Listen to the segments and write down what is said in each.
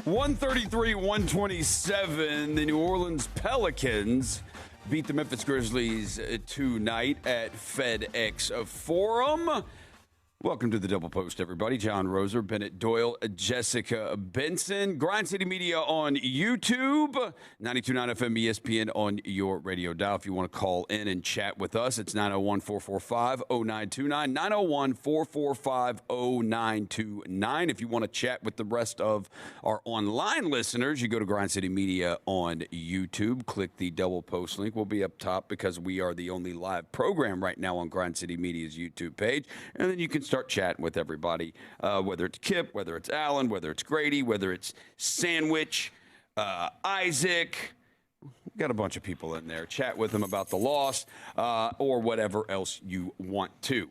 133-127. The New Orleans Pelicans beat the Memphis Grizzlies tonight at FedEx Forum. Welcome to the Double Post, everybody. John Roser, Bennett Doyle, Jessica Benson. Grind City Media on YouTube, 92.9 FM ESPN on your radio dial. If you want to call in and chat with us, it's 901-445-0929, 901-445-0929. If you want to chat with the rest of our online listeners, you go to Grind City Media on YouTube. Click the Double Post link. We'll be up top because we are the only live program right now on Grind City Media's YouTube page. And then you can start chatting with everybody, whether it's Kip, whether it's Alan, whether it's Grady, whether it's Sandwich, Isaac. We've got a bunch of people in there. Chat with them about the loss or whatever else you want to.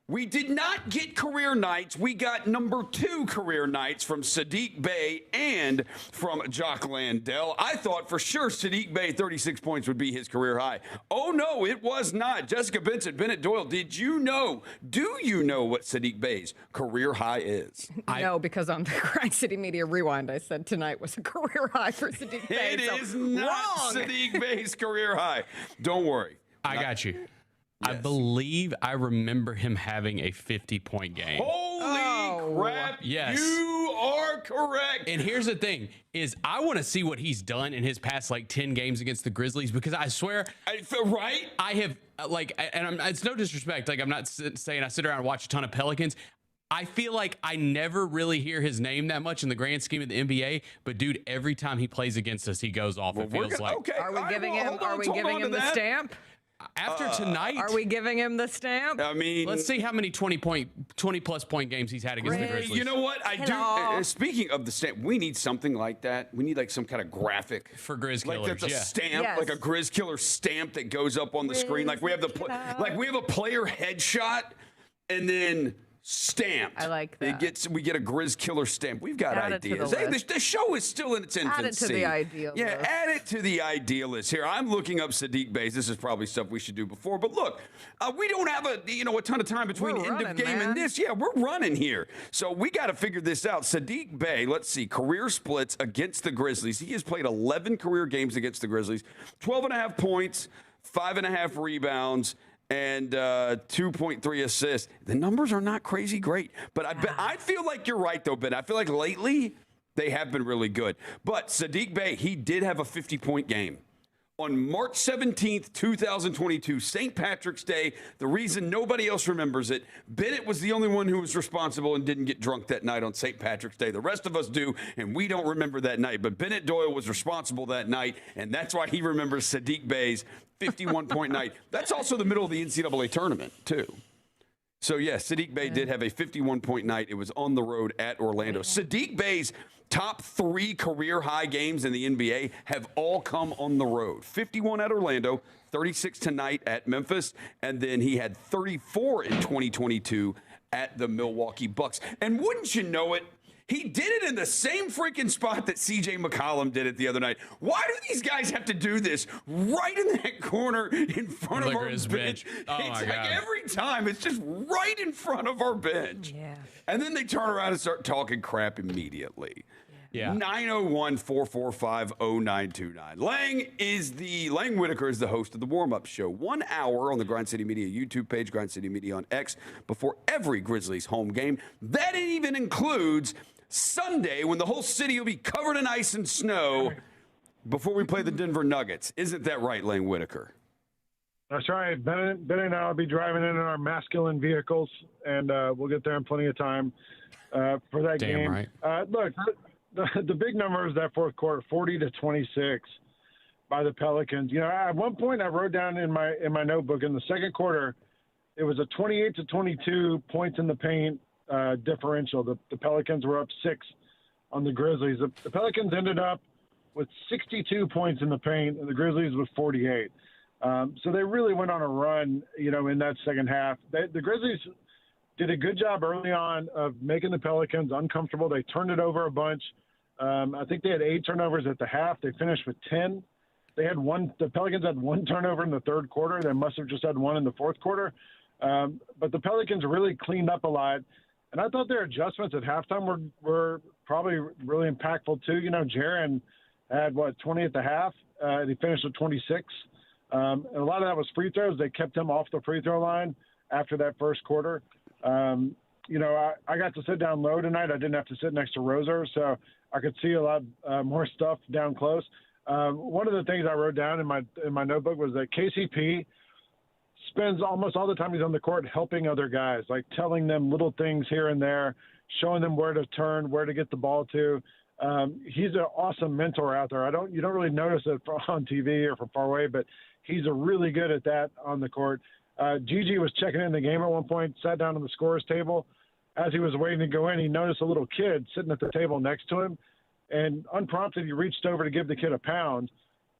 We did not get career nights. We got number 2 career nights from Sadiq Bey and from Jock Landale. I thought for sure Sadiq Bey 36 points would be his career high. Oh, no, it was not. Jessica Benson, Bennett Doyle, did you know, do you know what Sadiq Bey's career high is? No, because on the Grind City Media Rewind, I said tonight was a career high for Sadiq Bey. It is not Sadiq Bey's career high. Don't worry. I got you. Yes. I believe I remember him having a 50-point game. Holy crap. Yes. You are correct. And here's the thing, is I want to see what he's done in his past, 10 games against the Grizzlies, because I swear. I feel right. I have, it's no disrespect. I'm not saying I sit around and watch a ton of Pelicans. I feel like I never really hear his name that much in the grand scheme of the NBA, but dude, every time he plays against us, he goes off. Well, it feels like. Okay. Are we giving him the stamp? After tonight, are we giving him the stamp? I mean, let's see how many 20-plus point games he's had against the Grizzlies. You know what? I do. Speaking of the stamp, we need something like that. We need some kind of graphic for Grizz Killers. That's a stamp, like a Grizz Killer stamp that goes up on the screen. Like we have we have a player headshot, and then stamp. I like that. We get a Grizz Killer stamp. We've got ideas. Hey, the show is still in its infancy. Add it to the ideal list. Yeah, add it to the ideal list. Here, I'm looking up Sadiq Bey. This is probably stuff we should do before. But look, we don't have a ton of time between end of game and this. Yeah, we're running here. So we got to figure this out. Sadiq Bey, let's see, career splits against the Grizzlies. He has played 11 career games against the Grizzlies, 12.5 points, 5.5 rebounds, and 2.3 assists. The numbers are not crazy great, but I feel like you're right, though, Ben. I feel like lately they have been really good. But Sadiq Bey, he did have a 50-point game. On March 17th, 2022, St. Patrick's Day, the reason nobody else remembers it, Bennett was the only one who was responsible and didn't get drunk that night on St. Patrick's Day. The rest of us do, and we don't remember that night. But Bennett Doyle was responsible that night, and that's why he remembers Sadiq Bey's 51-point night. That's also the middle of the NCAA tournament, too. So, yes, Sadiq Bey did have a 51-point night. It was on the road at Orlando. Sadiq Bey's top 3 career high games in the NBA have all come on the road. 51 at Orlando, 36 tonight at Memphis, and then he had 34 in 2022 at the Milwaukee Bucks. And wouldn't you know it, he did it in the same freaking spot that C.J. McCollum did it the other night. Why do these guys have to do this right in that corner in front of our bench? Oh, it's my God. Every time, it's just right in front of our bench. Yeah. And then they turn around and start talking crap immediately. Yeah. 901-445-0929. Lang Whitaker is the host of the warm-up show. 1 hour on the Grind City Media YouTube page, Grind City Media on X, before every Grizzlies home game. That even includes Sunday when the whole city will be covered in ice and snow before we play the Denver Nuggets. Isn't that right, Lang Whitaker? That's right. Ben and I will be driving in our masculine vehicles, and we'll get there in plenty of time for that game. Right. Look, the big number is that fourth quarter, 40-26 by the Pelicans. You know, at one point I wrote down in my notebook in the second quarter, it was a 28-22 points in the paint differential. The Pelicans were up 6 on the Grizzlies. The Pelicans ended up with 62 points in the paint, and the Grizzlies with 48. So they really went on a run, in that second half. The Grizzlies did a good job early on of making the Pelicans uncomfortable. They turned it over a bunch. I think they had 8 turnovers at the half. They finished with 10. The Pelicans had 1 turnover in the third quarter. They must have just had 1 in the fourth quarter. But the Pelicans really cleaned up a lot. And I thought their adjustments at halftime were probably really impactful too. Jaren had 20 at the half, and he finished with 26. And a lot of that was free throws. They kept him off the free throw line after that first quarter. I got to sit down low tonight. I didn't have to sit next to Roser, so I could see a lot more stuff down close. One of the things I wrote down in my notebook was that KCP spends almost all the time he's on the court helping other guys, like telling them little things here and there, showing them where to turn, where to get the ball to. He's an awesome mentor out there. You don't really notice it on TV or from far away, but he's really good at that on the court. Gigi was checking in the game at one point, sat down on the scorer's table. As he was waiting to go in, he noticed a little kid sitting at the table next to him, and unprompted, he reached over to give the kid a pound.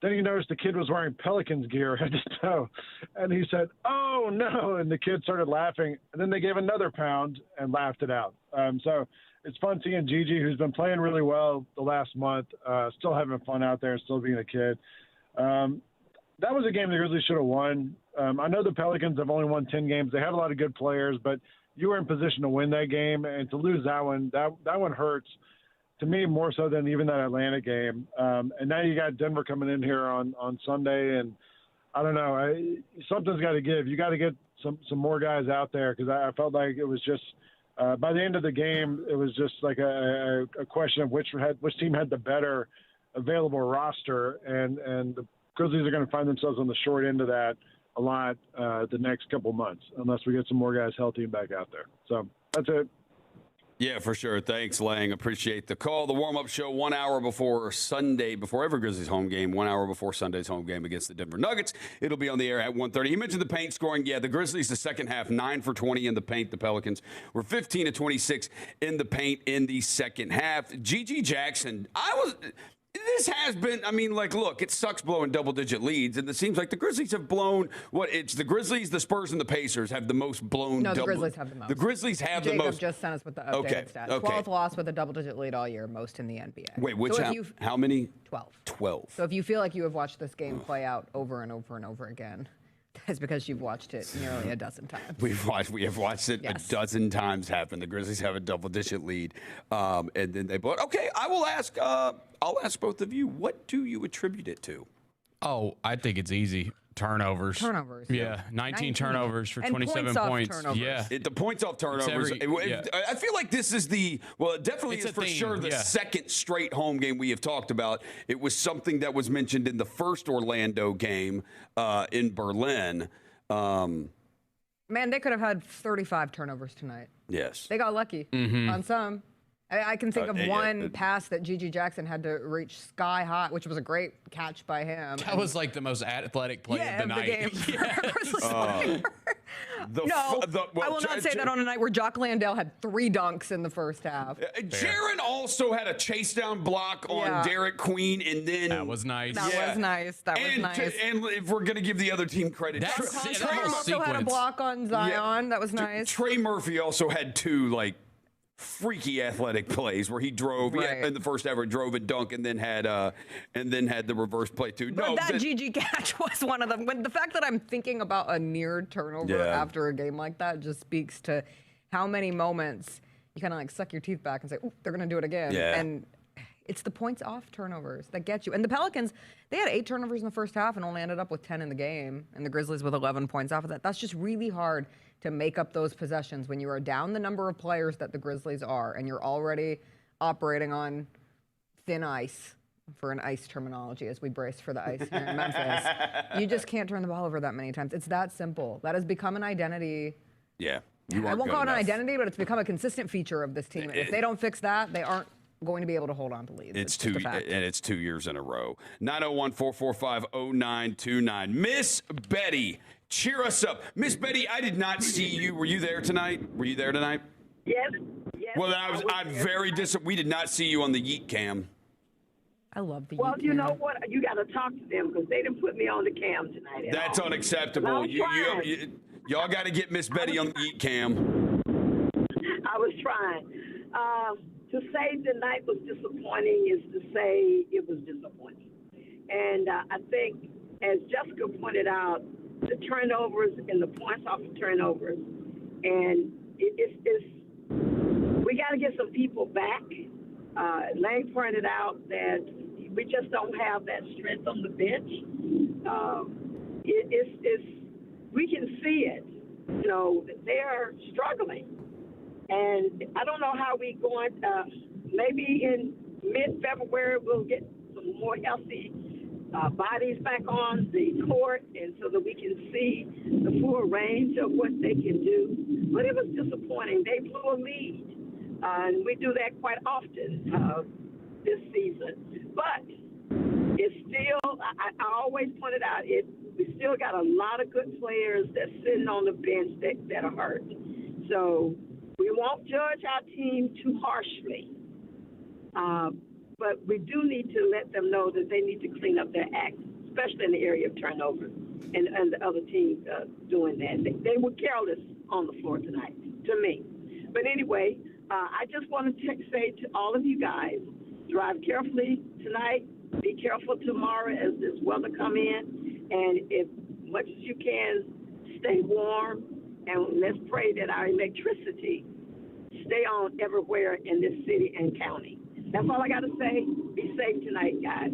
Then he noticed the kid was wearing Pelicans gear head to toe, and he said, "Oh, no," and the kid started laughing, and then they gave another pound and laughed it out. So it's fun seeing Gigi, who's been playing really well the last month, still having fun out there, still being a kid. That was a game the Grizzlies should have won. I know the Pelicans have only won 10 games. They had a lot of good players, but you were in position to win that game, and to lose that one, that one hurts to me more so than even that Atlanta game. And now you got Denver coming in here on Sunday, and I don't know. Something's got to give. You got to get some more guys out there, because I felt like it was just by the end of the game, it was just like a question of which team had the better available roster, and the Grizzlies are going to find themselves on the short end of that a lot the next couple months, unless we get some more guys healthy and back out there. So that's it. Yeah, for sure. Thanks, Lang. Appreciate the call. The warm-up show 1 hour before Sunday, before every Grizzlies home game, 1 hour before Sunday's home game against the Denver Nuggets. It'll be on the air at 1:30. You mentioned the paint scoring. Yeah, the Grizzlies, the second half, 9 for 20 in the paint. The Pelicans were 15 to 26 in the paint in the second half. Gigi Jackson, this has been, look, it sucks blowing double-digit leads, and it seems like the Grizzlies have blown, it's the Grizzlies, the Spurs, and the Pacers have the most blown. No, the Grizzlies have the most. The Grizzlies have Jacob the most. Just sent us with the updated stats. 12th loss with a double-digit lead all year, most in the NBA. Wait, how many? 12. 12. So if you feel like you have watched this game play out over and over and over again, that's because you've watched it nearly a dozen times. We have watched it a dozen times happen. The Grizzlies have a double-digit lead, and then they blow it. Okay, I'll ask both of you, what do you attribute it to? Oh, I think it's easy. Turnovers. Yeah, 19 turnovers for 27 points. Yeah. The points off turnovers. I feel like this is it definitely is for sure the second straight home game we have talked about. It was something that was mentioned in the first Orlando game in Berlin. Man, they could have had 35 turnovers tonight. Yes. They got lucky on some. I can think of one pass that Gigi Jackson had to reach sky high, which was a great catch by him. That was like the most athletic play of the night. I will not say that on a night where Jock Landale had 3 dunks in the first half. Jaren also had a chase down block on Derek Queen, and then that was nice. That was nice. And if we're going to give the other team credit, Trey also had a block on Zion. That was nice. Trey Murphy also had 2 freaky athletic plays where he drove in the first ever, drove and dunk, and then had the reverse play too. But that Gigi catch was one of them. When the fact that I'm thinking about a near turnover after a game like that just speaks to how many moments you kind of suck your teeth back and say, "Ooh, they're going to do it again." Yeah. And it's the points off turnovers that get you. And the Pelicans, they had 8 turnovers in the first half and only ended up with 10 in the game. And the Grizzlies with 11 points off of that. That's just really hard to make up those possessions when you are down the number of players that the Grizzlies are and you're already operating on thin ice, for an ice terminology, as we brace for the ice here in Memphis. You just can't turn the ball over that many times. It's that simple. That has become an identity. Yeah. I won't call it an identity, but it's become a consistent feature of this team. If they don't fix that, they aren't going to be able to hold on to leads. It's 2 years in a row. 901-445-0929. Miss Betty, cheer us up. Miss Betty, I did not see you. Were you there tonight? Yes. Well, I'm very disappointed. We did not see you on the Yeet Cam. I love the Yeet Cam. Well, you know what? You got to talk to them because they didn't put me on the cam tonight. That's unacceptable. Y'all got to get Miss Betty on the Yeet Cam. I was trying. To say the night was disappointing is to say it was disappointing. And I think, as Jessica pointed out, the turnovers and the points off of turnovers, and we got to get some people back Lang pointed out that we just don't have that strength on the bench. We can see it. You know, they are struggling. And I don't know how we going, maybe in mid-February we'll get some more healthy bodies back on the court, and so that we can see the full range of what they can do. But it was disappointing. They blew a lead, and we do that quite often this season. But it's still, I always pointed out, we still got a lot of good players that's sitting on the bench that are hurt. So we won't judge our team too harshly. But we do need to let them know that they need to clean up their act, especially in the area of turnover, and the other team doing that. They were careless on the floor tonight, to me. But anyway, I just want to say to all of you guys, drive carefully tonight. Be careful tomorrow as this weather come in. And if much as you can, stay warm. And let's pray that our electricity stay on everywhere in this city and county. That's all I got to say. Be safe tonight, guys.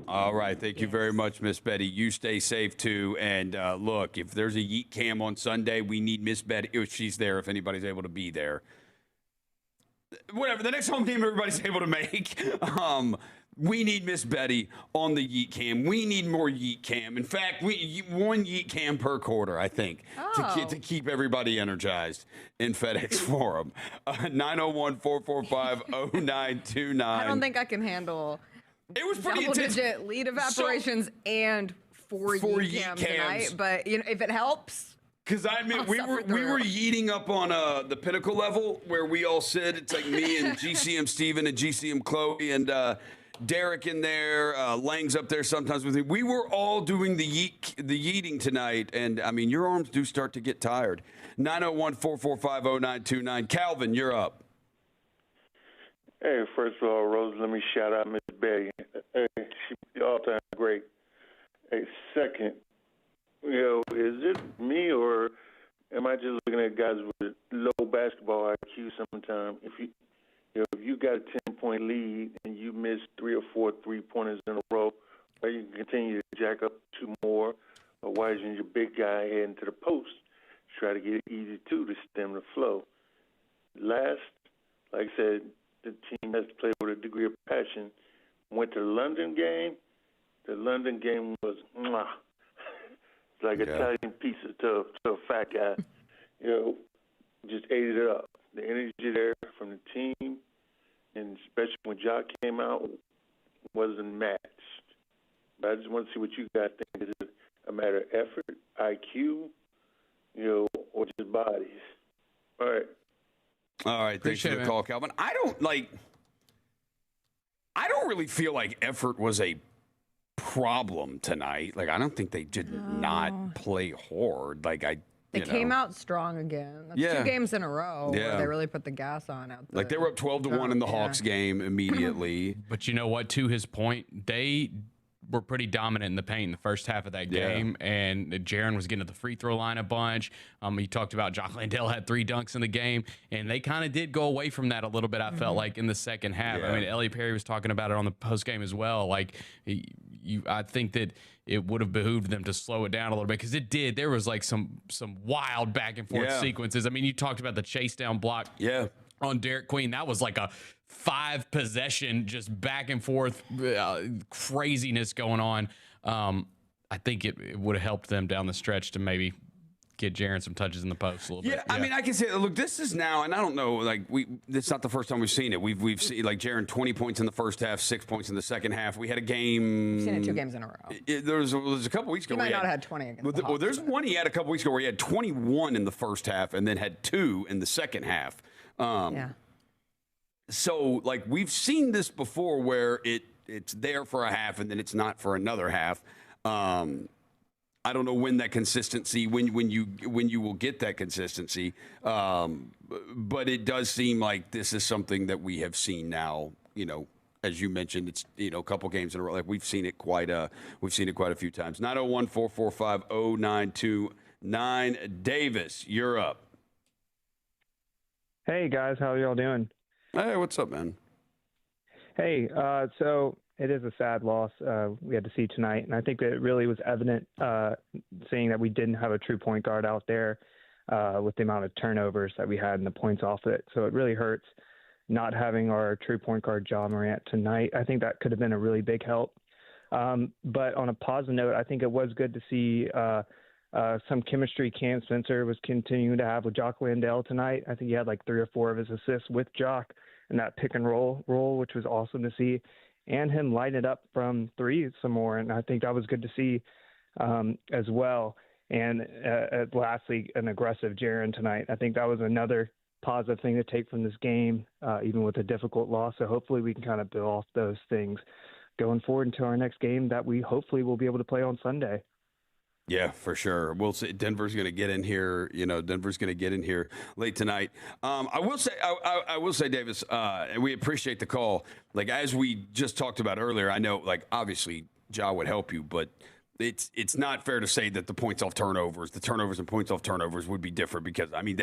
All right. Thank you very much, Miss Betty. You stay safe, too. And, look, if there's a Yeet Cam on Sunday, we need Miss Betty. If she's there, if anybody's able to be there. Whatever. The next home game everybody's able to make. We need Miss Betty on the Yeet Cam. We need more Yeet Cam. In fact, one Yeet Cam per quarter, I think, to keep everybody energized in FedEx Forum. 901-445-0929. I don't think I can handle it was pretty double-digit lead evaporations and four Yeet Cams tonight. But you know, if it helps. Because I mean, we were yeeting up on the pinnacle level where we all sit. It's like me and GCM Steven and GCM Chloe and Derek in there, Lang's up there sometimes with me. We were all doing the yeeting tonight, and I mean, your arms do start to get tired. 901-445-0929. Calvin, you're up. Hey, first of all, Rose, let me shout out Miss Betty. Hey, she's all-time great. Hey, second, you know, is it me or am I just looking at guys with low basketball IQ sometimes? If you got a 10-point lead and you miss 3 or 4 3-pointers in a row, or you can continue to jack up 2 more, or why isn't your big guy heading to the post? Try to get it easy, too, to stem the flow. Last, like I said, the team has to play with a degree of passion. Went to the London game. The London game was it's like Italian pizza to a fat guy. You know, just ate it up. The energy there from the team, and especially when Jock came out, wasn't matched. But I just want to see what you guys think. Is it a matter of effort, IQ, you know, or just bodies? All right. All right. Thanks for the call, Calvin. I don't really feel like effort was a problem tonight. Like, I don't think they did not play hard. Like, They came out strong again. That's 2 games in a row where they really put the gas on out there. Like, they were up 12-1 in the Hawks game immediately. But you know what? To his point, they were pretty dominant in the paint in the first half of that game, and Jaren was getting to the free throw line a bunch. You talked about Jock Landale had 3 dunks in the game, and they kind of did go away from that a little bit, I felt like, in the second half. Yeah. I mean, Ellie Perry was talking about it on the post game as well. Like, I think that it would have behooved them to slow it down a little bit, because it did. There was like some wild back and forth sequences. I mean, you talked about the chase down block on Derek Queen. That was like a 5 possession, just back and forth craziness going on. I think it would have helped them down the stretch to maybe get Jaren some touches in the post a little bit. I mean, I can say, look, this is now, and I don't know, like, it's not the first time we've seen it. We've seen, like, Jaren 20 points in the first half, 6 points in the second half. We had a game. We've seen it 2 games in a row. There was a couple weeks ago. He might not have had 20 against the Hawks, there's one he had a couple weeks ago where he had 21 in the first half and then had 2 in the second half. So, like, we've seen this before where it's there for a half and then it's not for another half. I don't know when that consistency, when you will get that consistency, but it does seem like this is something that we have seen now. You know, as you mentioned, it's a couple games in a row. Like, we've seen it quite a few times. 901-445-0929. Davis, you're up. Hey guys, how are y'all doing? Hey, what's up, man? Hey, so it is a sad loss we had to see tonight, and I think that it really was evident seeing that we didn't have a true point guard out there with the amount of turnovers that we had and the points off it. So it really hurts not having our true point guard Ja Morant tonight. I think that could have been a really big help. But on a positive note, I think it was good to see some chemistry Cam Spencer was continuing to have with Jock Landale tonight. I think he had like 3 or 4 of his assists with Jock in that pick and roll, which was awesome to see, and him light it up from 3 some more. And I think that was good to see as well. And lastly, an aggressive Jaren tonight. I think that was another positive thing to take from this game, even with a difficult loss. So hopefully we can kind of build off those things going forward into our next game that we hopefully will be able to play on Sunday. Yeah, for sure. We'll see. Denver's going to get in here. Denver's going to get in here late tonight. I will say, Davis, and we appreciate the call. Like, as we just talked about earlier, I know, like, obviously, Ja would help you, but it's not fair to say that the turnovers and points off turnovers would be different because, I mean,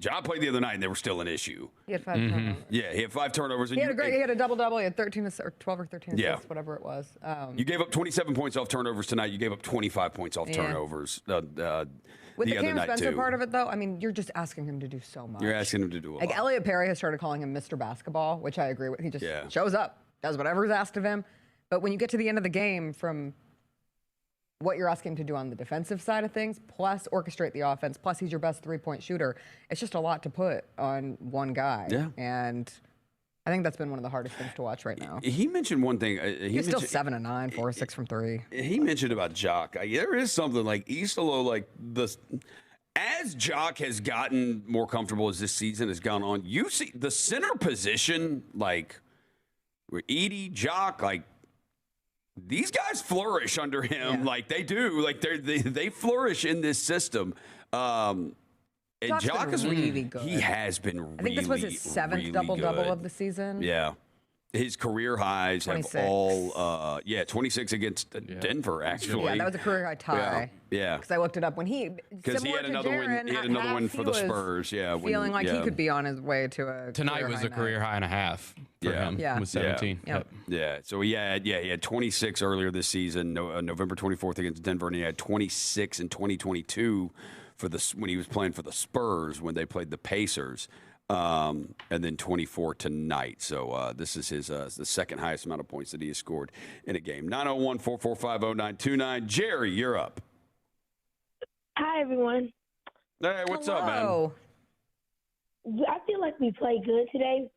Ja played the other night and they were still an issue. He had 5 turnovers. Yeah, he had 5 turnovers. He had a double-double. He had 13 or 12 or 13 assists, whatever it was. You gave up 27 points off turnovers tonight. You gave up 25 points off turnovers with the Cam Spencer part of it, though, I mean, you're just asking him to do so much. You're asking him to do a lot. Like, Elliot Perry has started calling him Mr. Basketball, which I agree with. He just shows up, does whatever is asked of him. But when you get to the end of the game, from what you're asking him to do on the defensive side of things, plus orchestrate the offense, plus he's your best 3-point shooter, it's just a lot to put on one guy. Yeah. And I think that's been one of the hardest things to watch right now. He mentioned one thing. He's still 7 and 9, 4 or 6 from 3. He mentioned about Jock. There is something like Isolo, like as Jock has gotten more comfortable as this season has gone on, you see the center position, like Edey, Jock, like these guys flourish under him. Like they do. Like they flourish in this system. And Jock is really good. He has been really, I think this was his 7th double-double of the season. Yeah. His career highs 26. Have all, 26 against Denver, actually. Yeah, that was a career high tie. Yeah. Because I looked it up when he had another win. He had another one for the Spurs. Yeah. Feeling like he could be on his way to a tonight was a career high and a half for him. Yeah. With 17. Yeah. So he had 26 earlier this season, November 24th against Denver, and he had 26 in 2022 when he was playing for the Spurs when they played the Pacers. And then 24 tonight. So this is his the second highest amount of points that he has scored in a game. 901-445-0929. Jerry, you're up. Hi, everyone. Hey, what's up, man? I feel like we played good today.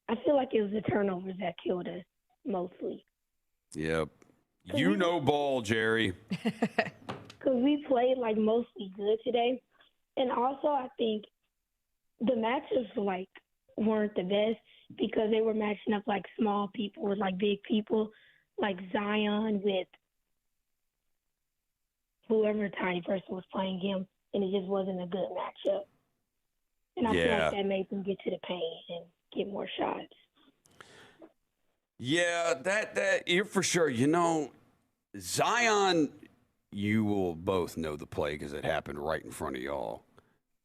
I feel like it was the turnovers that killed us mostly. Yep. Ball, Jerry. Because we played like mostly good today. And also I think the matchups weren't the best because they were matching up like small people with like big people, like Zion with whoever tiny person was playing him, and it just wasn't a good matchup. And I feel like that made them get to the paint and get more shots. Yeah, that you're for sure. Zion, you will both know the play because it happened right in front of y'all.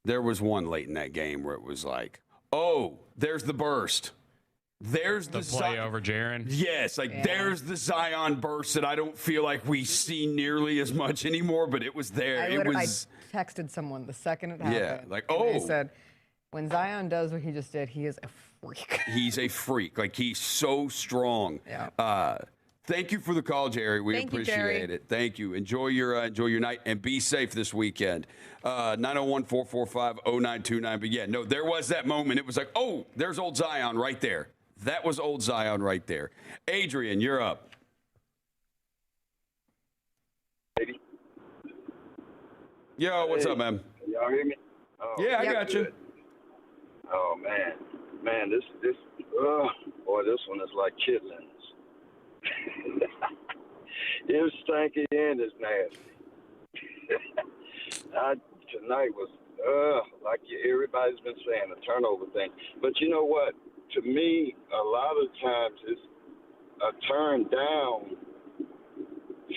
There was one late in that game where it was like, oh, there's the burst. There's the play over Jaren. Yes, there's the Zion burst that I don't feel like we see nearly as much anymore, but it was there. I texted someone the second it happened. Yeah, They said, when Zion does what he just did, he is a freak. He's a freak. Like, he's so strong. Yeah. Thank you for the call, Jerry. We appreciate it. Thank you. Enjoy your night and be safe this weekend. 901-445-0929. But yeah, no, there was that moment. It was like, oh, there's old Zion right there. That was old Zion right there. Adrian, you're up. Yo, what's up, man? Y'all hear me? Oh, yeah, I got you. Oh man, this one is like chitlins. It's stanky and it's nasty. Tonight was like everybody's been saying, a turnover thing. But you know what? To me, a lot of times it's a turn down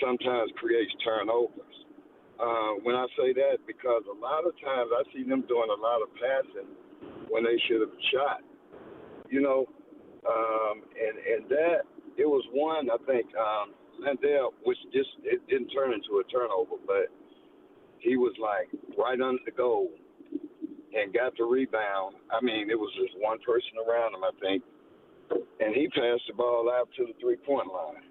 sometimes creates turnovers. When I say that, because a lot of times I see them doing a lot of passing when they should have shot. And that it was one I think Landale, which just it didn't turn into a turnover, but he was like right under the goal and got the rebound. I mean, it was just one person around him, I think, and he passed the ball out to the 3-point line.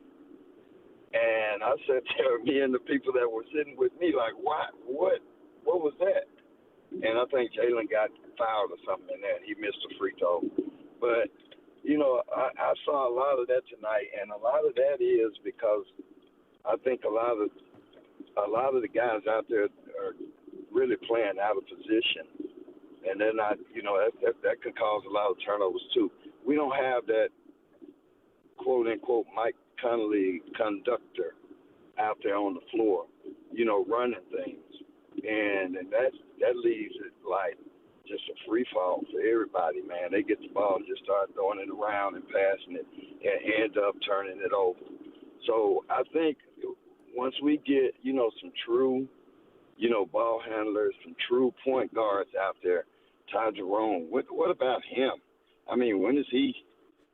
And I said to me and the people that were sitting with me, like, what was that? And I think Jalen got fouled or something in there, and he missed a free throw. But, you know, I saw a lot of that tonight, and a lot of that is because I think a lot of the guys out there are really playing out of position, and they're not, you know, that could cause a lot of turnovers too. We don't have that quote-unquote Mike Conley conductor out there on the floor, you know, running things. And that leaves it like just a free fall for everybody, man. They get the ball and just start throwing it around and passing it and end up turning it over. So I think once we get, you know, some true, you know, ball handlers, some true point guards out there, Ty Jerome, what about him? I mean, when is he?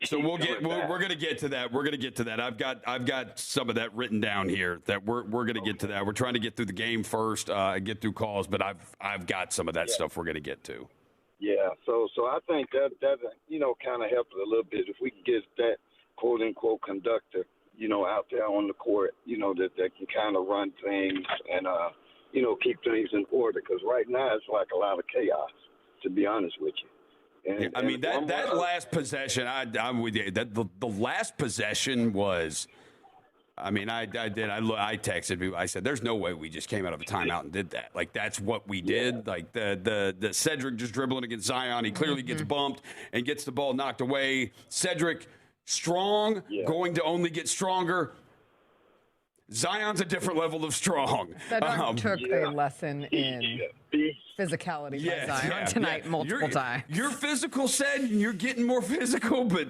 So we're going to get to that. We're going to get to that. I've got some of that written down here that we're going to get to that. We're trying to get through the game first, get through calls, but I've got some of that stuff we're going to get to. Yeah. So I think that you know, kind of helps a little bit if we can get that quote unquote conductor, you know, out there on the court, you know, that can kind of run things and you know, keep things in order. Because right now it's like a lot of chaos, to be honest with you. And, I mean, that last possession, I'm with you. That the last possession was, I mean, I texted people. I said, "There's no way we just came out of a timeout and did that. Like that's what we did. Yeah. Like the Cedric just dribbling against Zion. He clearly gets bumped and gets the ball knocked away. Cedric strong, going to only get stronger. Zion's a different level of strong. Cedric took a lesson in physicality by Zion tonight multiple times. You're physical, said you're getting more physical, but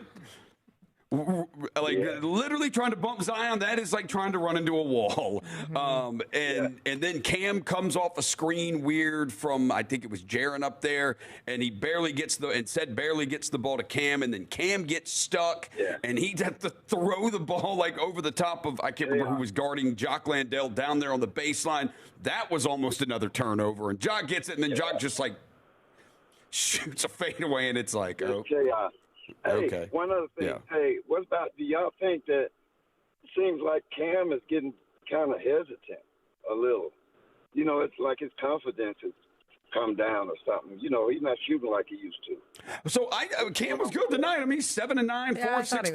literally trying to bump Zion, that is like trying to run into a wall. And then Cam comes off a screen weird from, I think it was Jaren up there, and he barely gets the ball to Cam, and then Cam gets stuck, and he had to throw the ball like over the top of, I can't remember who was guarding Jock Landale down there on the baseline. That was almost another turnover, and Jock gets it, and then Jock just like shoots a fadeaway, and it's like, oh. Hey, okay. One other thing. Yeah. Hey, what about, do y'all think that it seems like Cam is getting kind of hesitant a little? You know, it's like his confidence has come down or something. You know, he's not shooting like he used to. So Cam was good tonight. I mean, he's 7 and 9, 4 6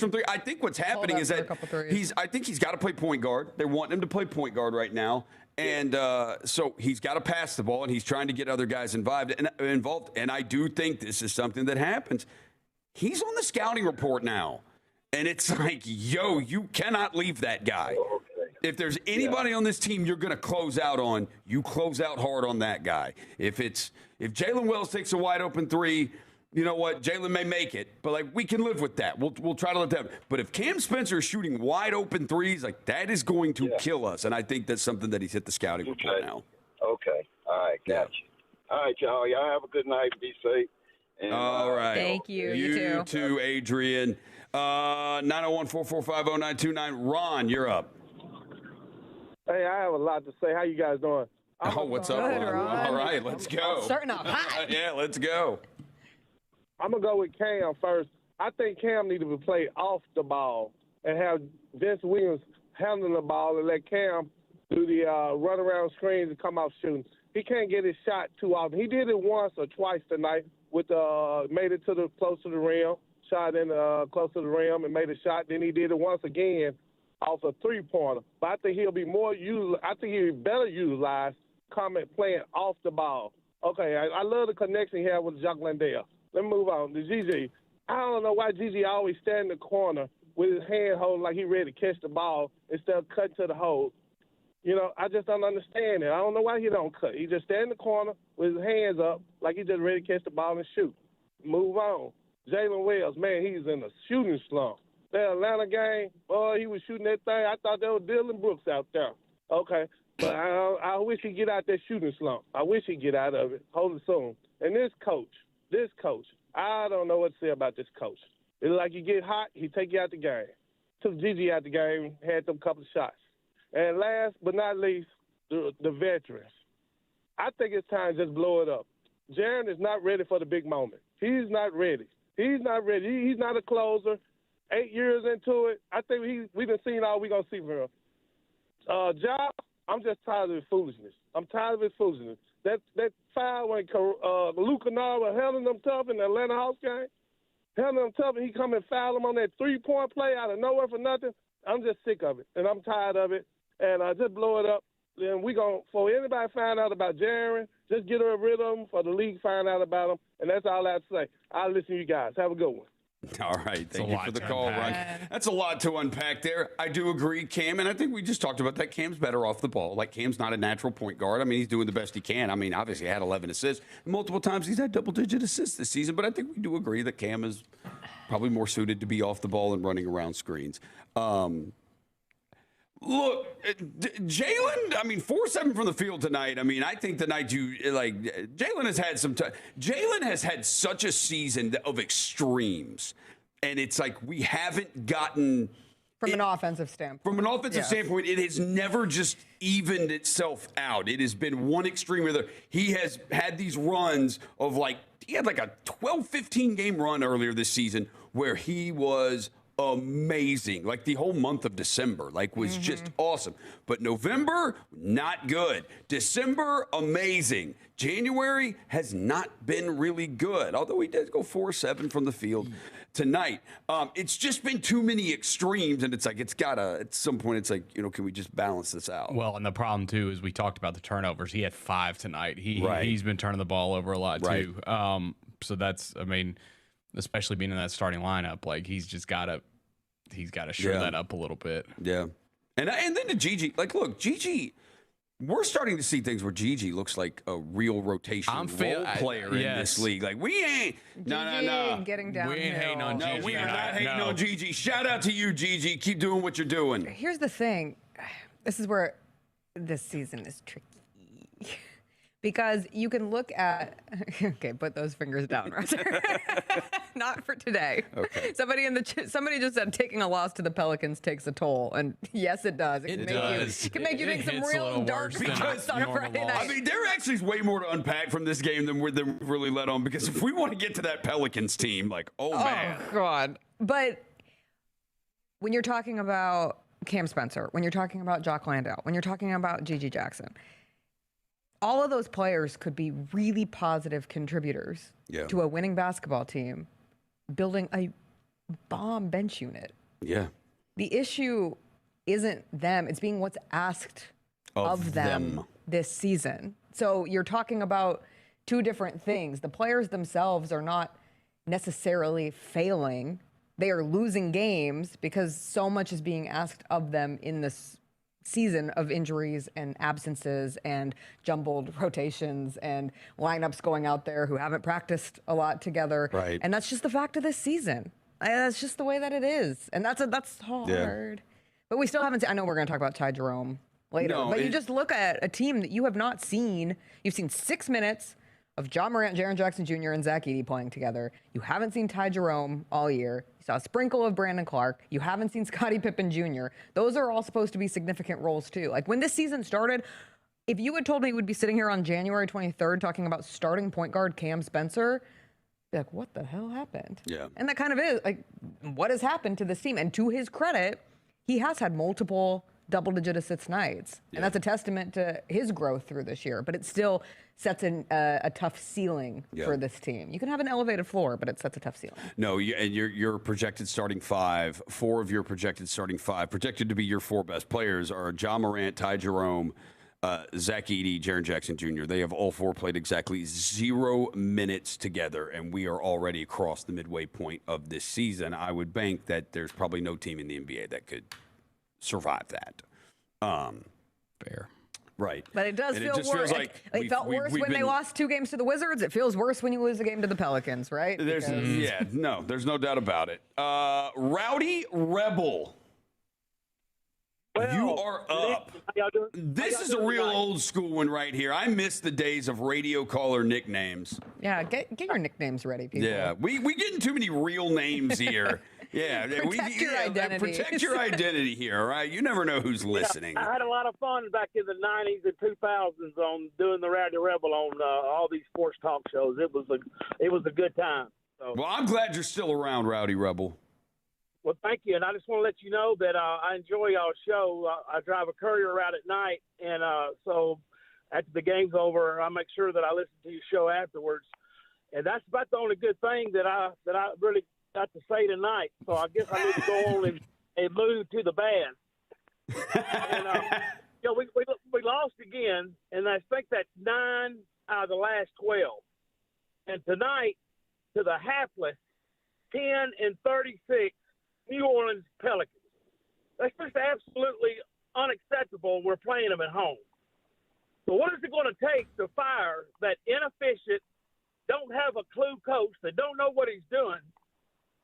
from 3. I think what's happening is that he's got to play point guard. They want him to play point guard right now. And so he's got to pass the ball, and he's trying to get other guys involved. And I do think this is something that happens. He's on the scouting report now. And it's like, yo, you cannot leave that guy. If there's anybody on this team you're going to close out on, you close out hard on that guy. If Jalen Wells takes a wide open three, you know what? Jalen may make it, but like we can live with that. We'll try to let that. But if Cam Spencer is shooting wide open threes, like that is going to kill us. And I think that's something that he's hit the scouting report now. Okay. All right. Gotcha. All right, y'all. Y'all have a good night. Be safe. And, all right. Thank you. You too, Adrian. 901-445-0929. Ron, you're up. Hey, I have a lot to say. How you guys doing? What's up, Ron? All right, let's go. Starting off hot. Yeah, let's go. I'm going to go with Cam first. I think Cam needed to play off the ball and have Vince Williams handling the ball and let Cam do the run around screens and come out shooting. He can't get his shot too often. He did it once or twice tonight with made it to the close to the rim, shot in close to the rim and made a shot. Then he did it once again off a three-pointer. But I think he'll be more I think he'll be better utilized playing off the ball. Okay, I love the connection he had with Jock Landale. Let me move on to Gigi. I don't know why Gigi always stand in the corner with his hand holding like he ready to catch the ball instead of cutting to the hole. You know, I just don't understand it. I don't know why he don't cut. He just stand in the corner with his hands up like he just ready to catch the ball and shoot. Move on. Jalen Wells, man, he's in a shooting slump. That Atlanta game, boy, he was shooting that thing. I thought that was Dylan Brooks out there. Okay, but I wish he'd get out that shooting slump. I wish he'd get out of it. Hold it soon. And this coach, I don't know what to say about this coach. It's like you get hot, he take you out the game. Took Gigi out the game, had them couple of shots. And last but not least, the veterans. I think it's time to just blow it up. Jaren is not ready for the big moment. He's not ready. He's not ready. He's not a closer. 8 years into it, I think we done seen all we going to see from him. Ja, I'm just tired of his foolishness. I'm tired of his foolishness. That foul when Luke Kennard was handling them tough in the Atlanta Hawks game, handling them tough, and he come and foul him on that three-point play out of nowhere for nothing. I'm just sick of it, and I'm tired of it. And I just blow it up. Then we going for anybody find out about Jaren, just get rid of him. For the league find out about him, and that's all I have to say. I'll listen to you guys. Have a good one. All right. Thank you for the call, Ron. That's a lot to unpack there. I do agree, Cam, and I think we just talked about that. Cam's better off the ball. Like, Cam's not a natural point guard. I mean, he's doing the best he can. I mean, obviously, he had 11 assists. Multiple times he's had double-digit assists this season, but I think we do agree that Cam is probably more suited to be off the ball and running around screens. Look, Jalen, I mean, 4-7 from the field tonight. I mean, I think the night Jalen has had Jalen has had such a season of extremes. And it's like we haven't gotten. From an offensive standpoint. From an offensive standpoint, it has never just evened itself out. It has been one extreme or the other. He has had these runs of he had a 12-15 game run earlier this season where he was amazing. Like the whole month of December, was just awesome. But November, not good. December, amazing. January has not been really good, although he did go 4-7 from the field tonight. It's just been too many extremes, and it's gotta, at some point, can we just balance this out? Well, and the problem, too, is we talked about the turnovers. He had 5 tonight. He's been turning the ball over a lot, too. So that's, I mean, especially being in that starting lineup, he's just got to shore that up a little bit. Yeah. And then to Gigi, look, Gigi, we're starting to see things where Gigi looks like a real rotation role player in this league. We ain't getting down. We ain't hating on Gigi. No, we are not hating on Gigi. Shout out to you, Gigi. Keep doing what you're doing. Here's the thing. This is where this season is tricky. Because you can look at, okay, put those fingers down, Roger. Not for today. Okay. Somebody just said taking a loss to the Pelicans takes a toll, and yes, it does. It can make you make some real dark shots on a Friday night. I mean, there actually is way more to unpack from this game than we've really let on. Because if we want to get to that Pelicans team, man, oh God. But when you're talking about Cam Spencer, when you're talking about Jock Landale, when you're talking about Gigi Jackson. All of those players could be really positive contributors to a winning basketball team, building a bomb bench unit. Yeah. The issue isn't them. It's being what's asked of them this season. So you're talking about two different things. The players themselves are not necessarily failing. They are losing games because so much is being asked of them in this season of injuries and absences and jumbled rotations and lineups going out there who haven't practiced a lot together. Right. And that's just the fact of this season. That's just the way that it is. And that's hard. Yeah. But we still haven't I know we're going to talk about Ty Jerome later. But you just look at a team that you have not seen. You've seen 6 minutes of John Morant, Jaren Jackson Jr., and Zach Edey playing together. You haven't seen Ty Jerome all year. You saw a sprinkle of Brandon Clark. You haven't seen Scottie Pippen Jr. Those are all supposed to be significant roles, too. When this season started, if you had told me we'd be sitting here on January 23rd talking about starting point guard Cam Spencer, I'd be like, what the hell happened? Yeah. And that kind of is, what has happened to this team? And to his credit, he has had multiple double-digit assist nights. Yeah. And that's a testament to his growth through this year. But it still sets a tough ceiling for this team. You can have an elevated floor, but it sets a tough ceiling. No, and your projected starting 5, 4 of your projected starting 5, projected to be your 4 best players are John Morant, Ty Jerome, Zach Edey, Jaren Jackson Jr. They have all 4 played exactly 0 minutes together, and we are already across the midway point of this season. I would bank that there's probably no team in the NBA that could survive that. Fair. Right. But it does feel worse. It felt worse when they lost 2 games to the Wizards. It feels worse when you lose a game to the Pelicans, right? There's no doubt about it. Rowdy Rebel. Well, you are up. How y'all doing? This is a real old school one right here. I miss the days of radio caller nicknames. Yeah, get your nicknames ready, people. Yeah, we getting too many real names here. Yeah, Protect your identity. Protect your identity here, all right? You never know who's listening. I had a lot of fun back in the 90s and 2000s on doing the Rowdy Rebel on all these sports talk shows. It was a good time. So. Well, I'm glad you're still around, Rowdy Rebel. Well, thank you, and I just want to let you know that I enjoy y'all's show. I drive a courier around at night, and so after the game's over, I make sure that I listen to your show afterwards. And that's about the only good thing that I really got to say tonight. So I guess I need to go on and move to the bad. And we lost again, and I think that's 9 out of the last 12. And tonight, to the hapless 10-36 New Orleans Pelicans. That's just absolutely unacceptable. We're playing them at home. So what is it going to take to fire that inefficient, don't have a clue coach that don't know what he's doing?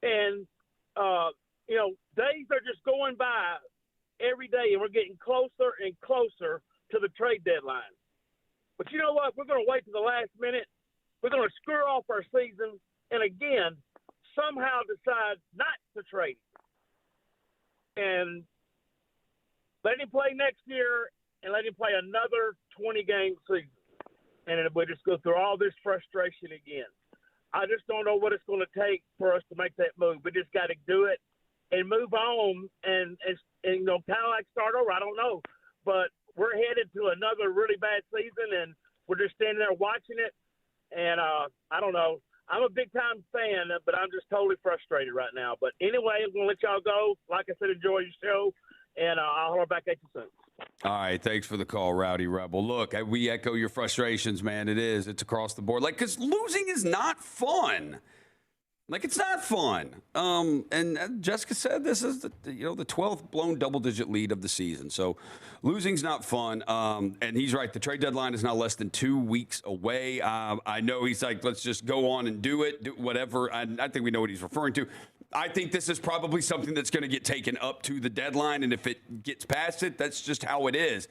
And, days are just going by every day, and we're getting closer and closer to the trade deadline. But you know what? We're going to wait to the last minute. We're going to screw off our season and, again, somehow decide not to trade him. And let him play next year and let him play another 20-game season. And we just go through all this frustration again. I just don't know what it's going to take for us to make that move. We just got to do it and move on and kind of like start over. I don't know. But we're headed to another really bad season, and we're just standing there watching it. And I don't know. I'm a big-time fan, but I'm just totally frustrated right now. But anyway, I'm going to let y'all go. Like I said, enjoy your show, and I'll holler back at you soon. All right, thanks for the call, Rowdy Rebel. Look, we echo your frustrations, man. It's across the board. Because losing is not fun. It's not fun. And Jessica said this is the 12th blown double-digit lead of the season. So losing's not fun. And he's right. The trade deadline is now less than 2 weeks away. I know he's like, let's just go on and do it, do whatever. I think we know what he's referring to. I think this is probably something that's going to get taken up to the deadline. And if it gets past it, that's just how it is.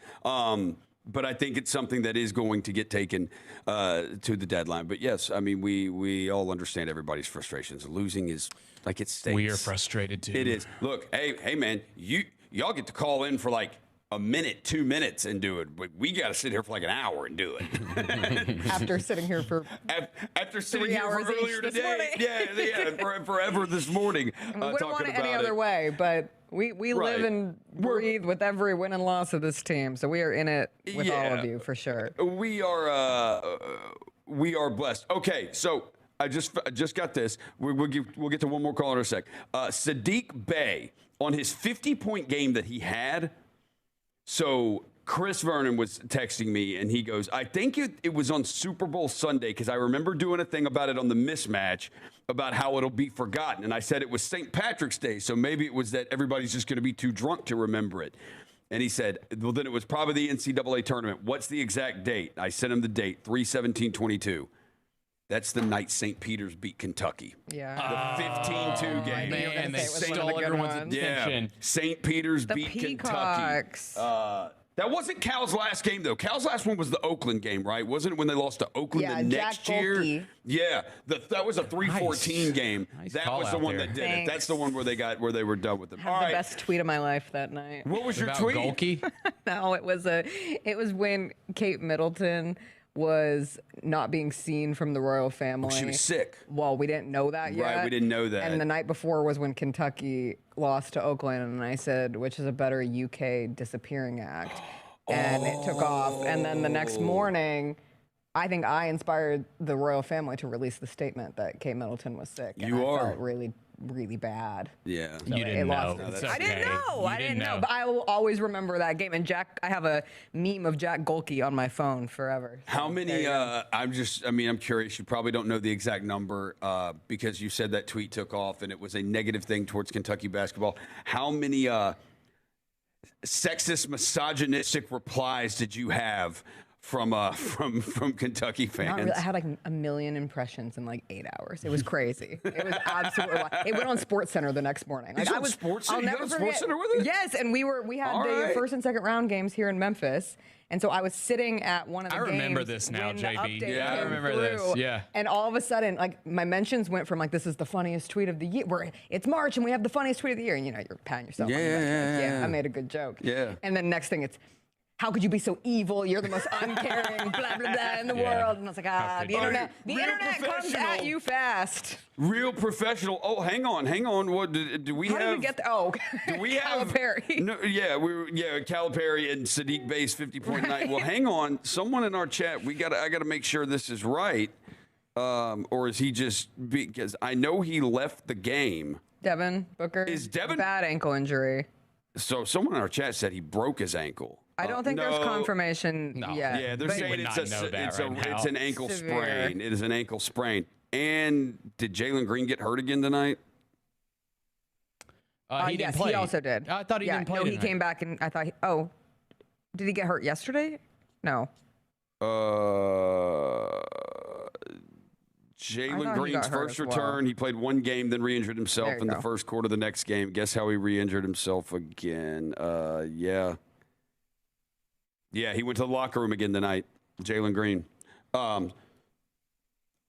But I think it's something that is going to get taken to the deadline. But yes, I mean, we all understand everybody's frustrations. Losing is like it stinks. We are frustrated too. It is. Look, hey, man, y'all get to call in for like a minute, 2 minutes and do it. We got to sit here for like an hour and do it. After sitting here for after sitting 3 here hours for earlier this today, morning. forever this morning. We wouldn't talking want it about any other way, but we live and breathe with every win and loss of this team, so we are in it with all of you for sure. We are blessed. Okay, so I just got this. We'll get to one more caller in a sec. Sadiq Bey on his 50-point game that he had. So Chris Vernon was texting me, and he goes, I think it was on Super Bowl Sunday, because I remember doing a thing about it on the mismatch about how it'll be forgotten. And I said it was St. Patrick's Day, so maybe it was that everybody's just going to be too drunk to remember it. And he said, well, then it was probably the NCAA tournament. What's the exact date? I sent him the date, 3/17/22. That's the night St. Peter's beat Kentucky. Yeah. The 15-2 game. Man, they stole everyone's attention. Yeah. St. Peter's The beat Peacocks. Kentucky. That wasn't Cal's last game, though. Cal's last one was the Oakland game, right? Wasn't it when they lost to Oakland the next Jack year? Golke. Yeah. That was a 3-14 game. Nice that call was the out one there. that did Thanks. it. That's the one where they were done with them. Had the best tweet of my life that night. What was your About tweet? Golke? No, it was when Kate Middleton was not being seen from the royal family. She was sick. Well, we didn't know that yet. Right, we didn't know that. And the night before was when Kentucky lost to Oakland, and I said, which is a better UK disappearing act. And it took off. And then the next morning, I think I inspired the royal family to release the statement that Kate Middleton was sick. And I felt really, really bad. Yeah. So You didn't know. lost. It's I didn't okay. know. You I didn't know. know. But I will always remember that game. And I have a meme of Jack Golke on my phone forever. So How many? I'm curious. You probably don't know the exact number because you said that tweet took off and it was a negative thing towards Kentucky basketball. How many sexist, misogynistic replies did you have from Kentucky fans. Not really. I had like a million impressions in like 8 hours. It was crazy. It was absolutely wild. It went on SportsCenter the next morning. Like, I was SportsCenter. You got SportsCenter with it? Yes, and we had the first and second round games here in Memphis. And so I was sitting at one of the games. I remember this now, JB. Yeah, I remember this. Yeah. And all of a sudden, like, my mentions went from like, this is the funniest tweet of the year. It's March and we have the funniest tweet of the year. And you're patting yourself on the back. Yeah, I made a good joke. Yeah. And then next thing it's, how could you be so evil? You're the most uncaring, blah, blah, blah, in the world. And I was like, the internet comes at you fast. Real professional. Oh, hang on. What do we have? How did we get there? Oh, do we have Calipari? No, Calipari and Sadiq Bey's 50-point night. Well, hang on. Someone in our chat, I got to make sure this is right. Or is he just because I know he left the game. Devin Booker. Is Devin bad ankle injury? So someone in our chat said he broke his ankle. I don't think there's confirmation yet. Yeah, they're saying it's an ankle sprain. It is an ankle sprain. And did Jalen Green get hurt again tonight? He didn't play. He also did. I thought he didn't play. No, he came back and I thought. Did he get hurt yesterday? No. Jalen Green's first return, he played one game, then re-injured himself in the first quarter of the next game. Guess how he re-injured himself again? Yeah, he went to the locker room again tonight, Jalen Green.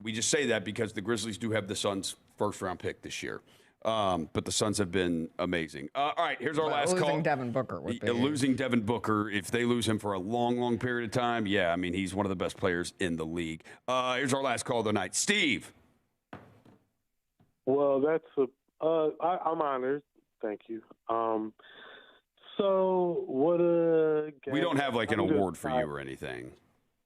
We just say that because the Grizzlies do have the Suns' first-round pick this year. But the Suns have been amazing. All right, here's our last call. Losing Devin Booker would be. Losing Devin Booker, if they lose him for a long, long period of time, yeah, I mean, he's one of the best players in the league. Here's our last call of the night. Steve. Well, I'm honored. Thank you. So what we don't have like an award for you or anything.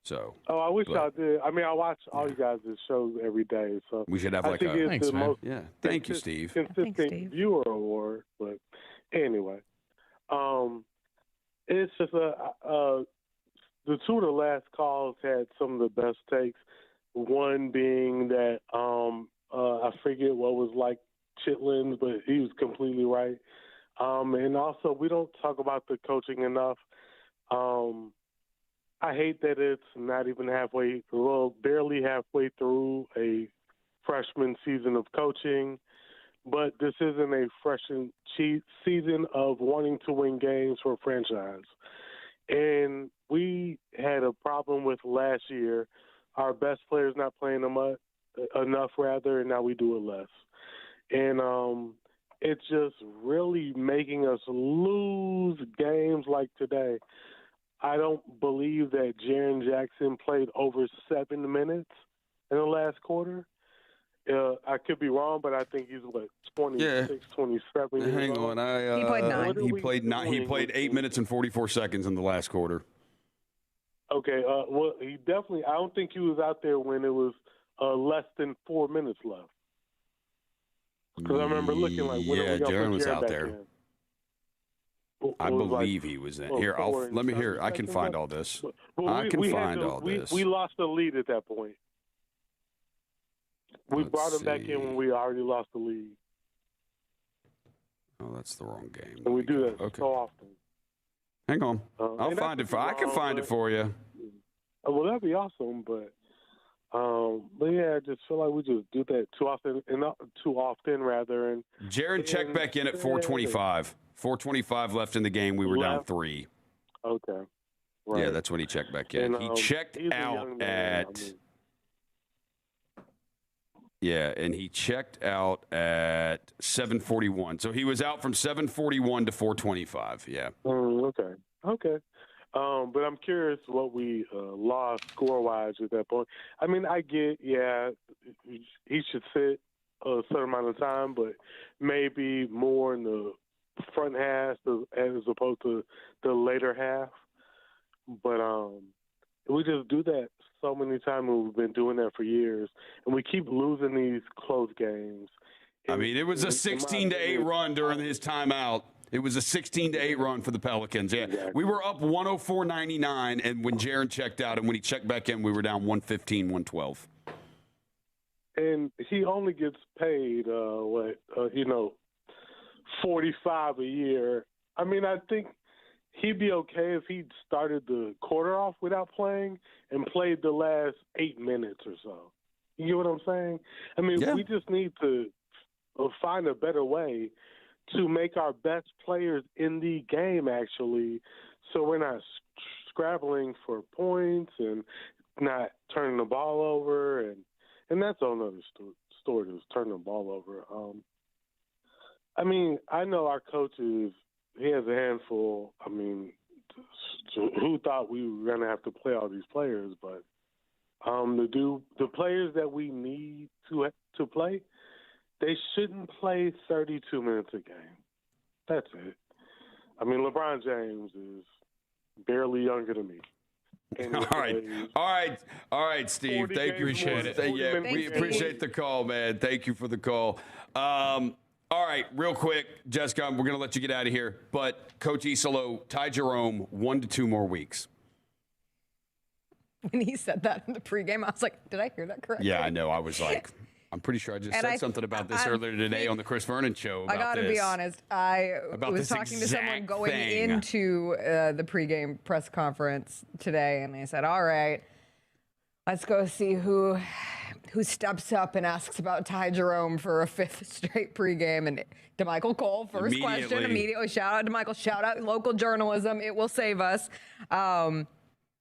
So. Oh, I wish I did. I mean, I watch all you guys' shows every day. So we should have like a. Thanks, man. Yeah. Thank you, Steve. Consistent viewer award, but anyway, it's just the two of the last calls had some of the best takes. One being that I forget what was like Chitlins, but he was completely right. And also, we don't talk about the coaching enough. I hate that it's not even barely halfway through a freshman season of coaching, but this isn't a freshman season of wanting to win games for a franchise. And we had a problem with last year, our best players not playing enough, and now we do it less. And it's just really making us lose games like today. I don't believe that Jaren Jackson played over 7 minutes in the last quarter. I could be wrong, but I think he's 26, 27. Hang on, he played 9. He played 8 minutes and 44 seconds in the last quarter. Okay, well, he definitely. I don't think he was out there when it was less than 4 minutes left. Because I remember looking like, Jaren was out there. In? I believe he was in. Here, let me hear. I can find all this. I can find all this. We lost the lead at that point. We brought him back in when we already lost the lead. Oh, that's the wrong game. And we do that so often. Hang on. I'll find it. I can find it for you. Well, that'd be awesome, but yeah, I just feel like we just do that too often, and not too often rather. And Jaren checked back in at 4:25. 4:25 left in the game. We were down 3. Okay. Right. Yeah, that's when he checked back in. And, he checked out at. Yeah, and he checked out at 7:41. So he was out from 7:41 to 4:25. Yeah. Okay. But I'm curious what we lost score-wise at that point. I mean, I get, he should sit a certain amount of time, but maybe more in the front half as opposed to the later half. But we just do that so many times, and we've been doing that for years, and we keep losing these close games. I mean, it was a 16-8 run during his timeout. It was a 16-8 run for the Pelicans. Yeah, exactly. We were up 104-99, and when Jaren checked out, and when he checked back in, we were down 115-112. And he only gets paid, $45 a year. I mean, I think he'd be okay if he started the quarter off without playing and played the last 8 minutes or so. You get what I'm saying? I mean, we just need to find a better way to make our best players in the game, actually, so we're not scrabbling for points and not turning the ball over. And that's another story, is turning the ball over. I mean, I know our coaches, he has a handful. I mean, who thought we were going to have to play all these players? But the players that we need to play, they shouldn't play 32 minutes a game. That's it. I mean, LeBron James is barely younger than me. All right, Steve. Thank you. Appreciate it. We appreciate the call, man. Thank you for the call. All right, real quick, Jessica, we're going to let you get out of here. But Coach Isolo, Ty Jerome, 1 to 2 more weeks. When he said that in the pregame, I was like, did I hear that correctly? Yeah, I know. I was like, I'm pretty sure I just said something about this earlier today on the Chris Vernon show. I got to be honest. I was talking to someone going into the pregame press conference today, and they said, all right, let's go see who steps up and asks about Ty Jerome for a 5th straight pregame. And DeMichael Cole, first question, immediately shout out to Michael, shout out local journalism. It will save us.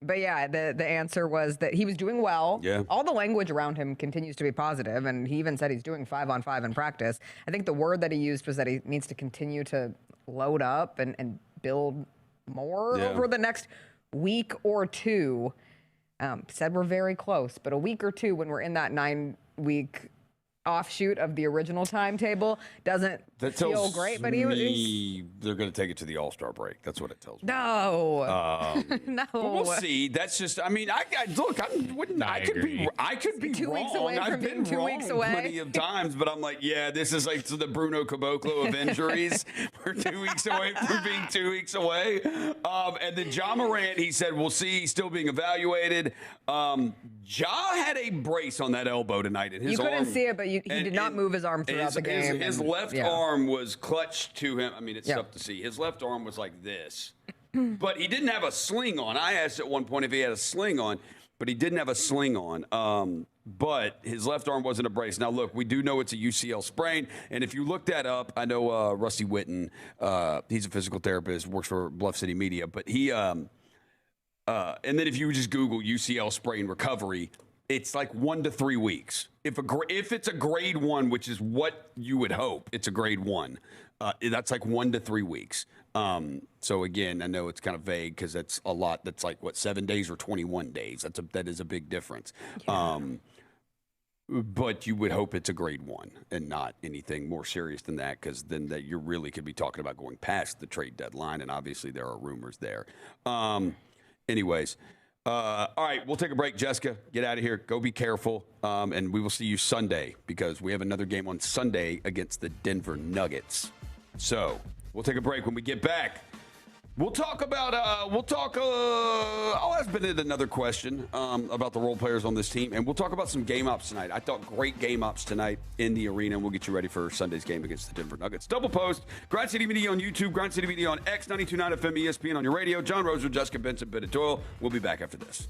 But yeah, the answer was that he was doing well. Yeah. All the language around him continues to be positive, and he even said he's doing 5-on-5 in practice. I think the word that he used was that he needs to continue to load up and build more over the next week or two. Said we're very close, but a week or two when we're in that 9-week offshoot of the original timetable doesn't feel great. But they're going to take it to the All-Star break. That's what it tells me. No, no. But we'll see. That's just. I mean, I could be 2 weeks wrong. away from I've being been 2 wrong weeks away plenty of times, but I'm like, yeah, this is like the Bruno Caboclo of injuries. We're 2 weeks away from being 2 weeks away. And then Ja Morant, he said, we'll see. He's still being evaluated. Ja had a brace on that elbow tonight, and his you couldn't arm, see it, but he did not move his arm throughout the game. His left arm was clutched to him. I mean, it's tough to see. His left arm was like this, but he didn't have a sling on. I asked at one point if he had a sling on, but he didn't have a sling on. But his left arm wasn't a brace. Now, look, we do know it's a UCL sprain, and if you look that up, I know Rusty Witten, he's a physical therapist, works for Bluff City Media, but he and then if you just Google UCL sprain recovery, it's like 1 to 3 weeks. If it's a grade 1, which is what you would hope, it's a grade 1. That's like 1 to 3 weeks. So again, I know it's kind of vague because that's a lot. That's like 7 days or 21 days. That is a big difference. Yeah. But you would hope it's a grade 1 and not anything more serious than that, because then that you really could be talking about going past the trade deadline, and obviously there are rumors there. Anyways. All right, we'll take a break. Jessica, get out of here. Go be careful. And we will see you Sunday, because we have another game on Sunday against the Denver Nuggets. So we'll take a break. When we get back, we'll talk about, I'll ask Bennett another question about the role players on this team, and we'll talk about some game ops tonight. I thought great game ops tonight in the arena, and we'll get you ready for Sunday's game against the Denver Nuggets. Double post, Grind City Media on YouTube, Grind City Media on X, 92.9 FM ESPN on your radio. John Roser, Jessica Benson, Bennett Doyle. We'll be back after this.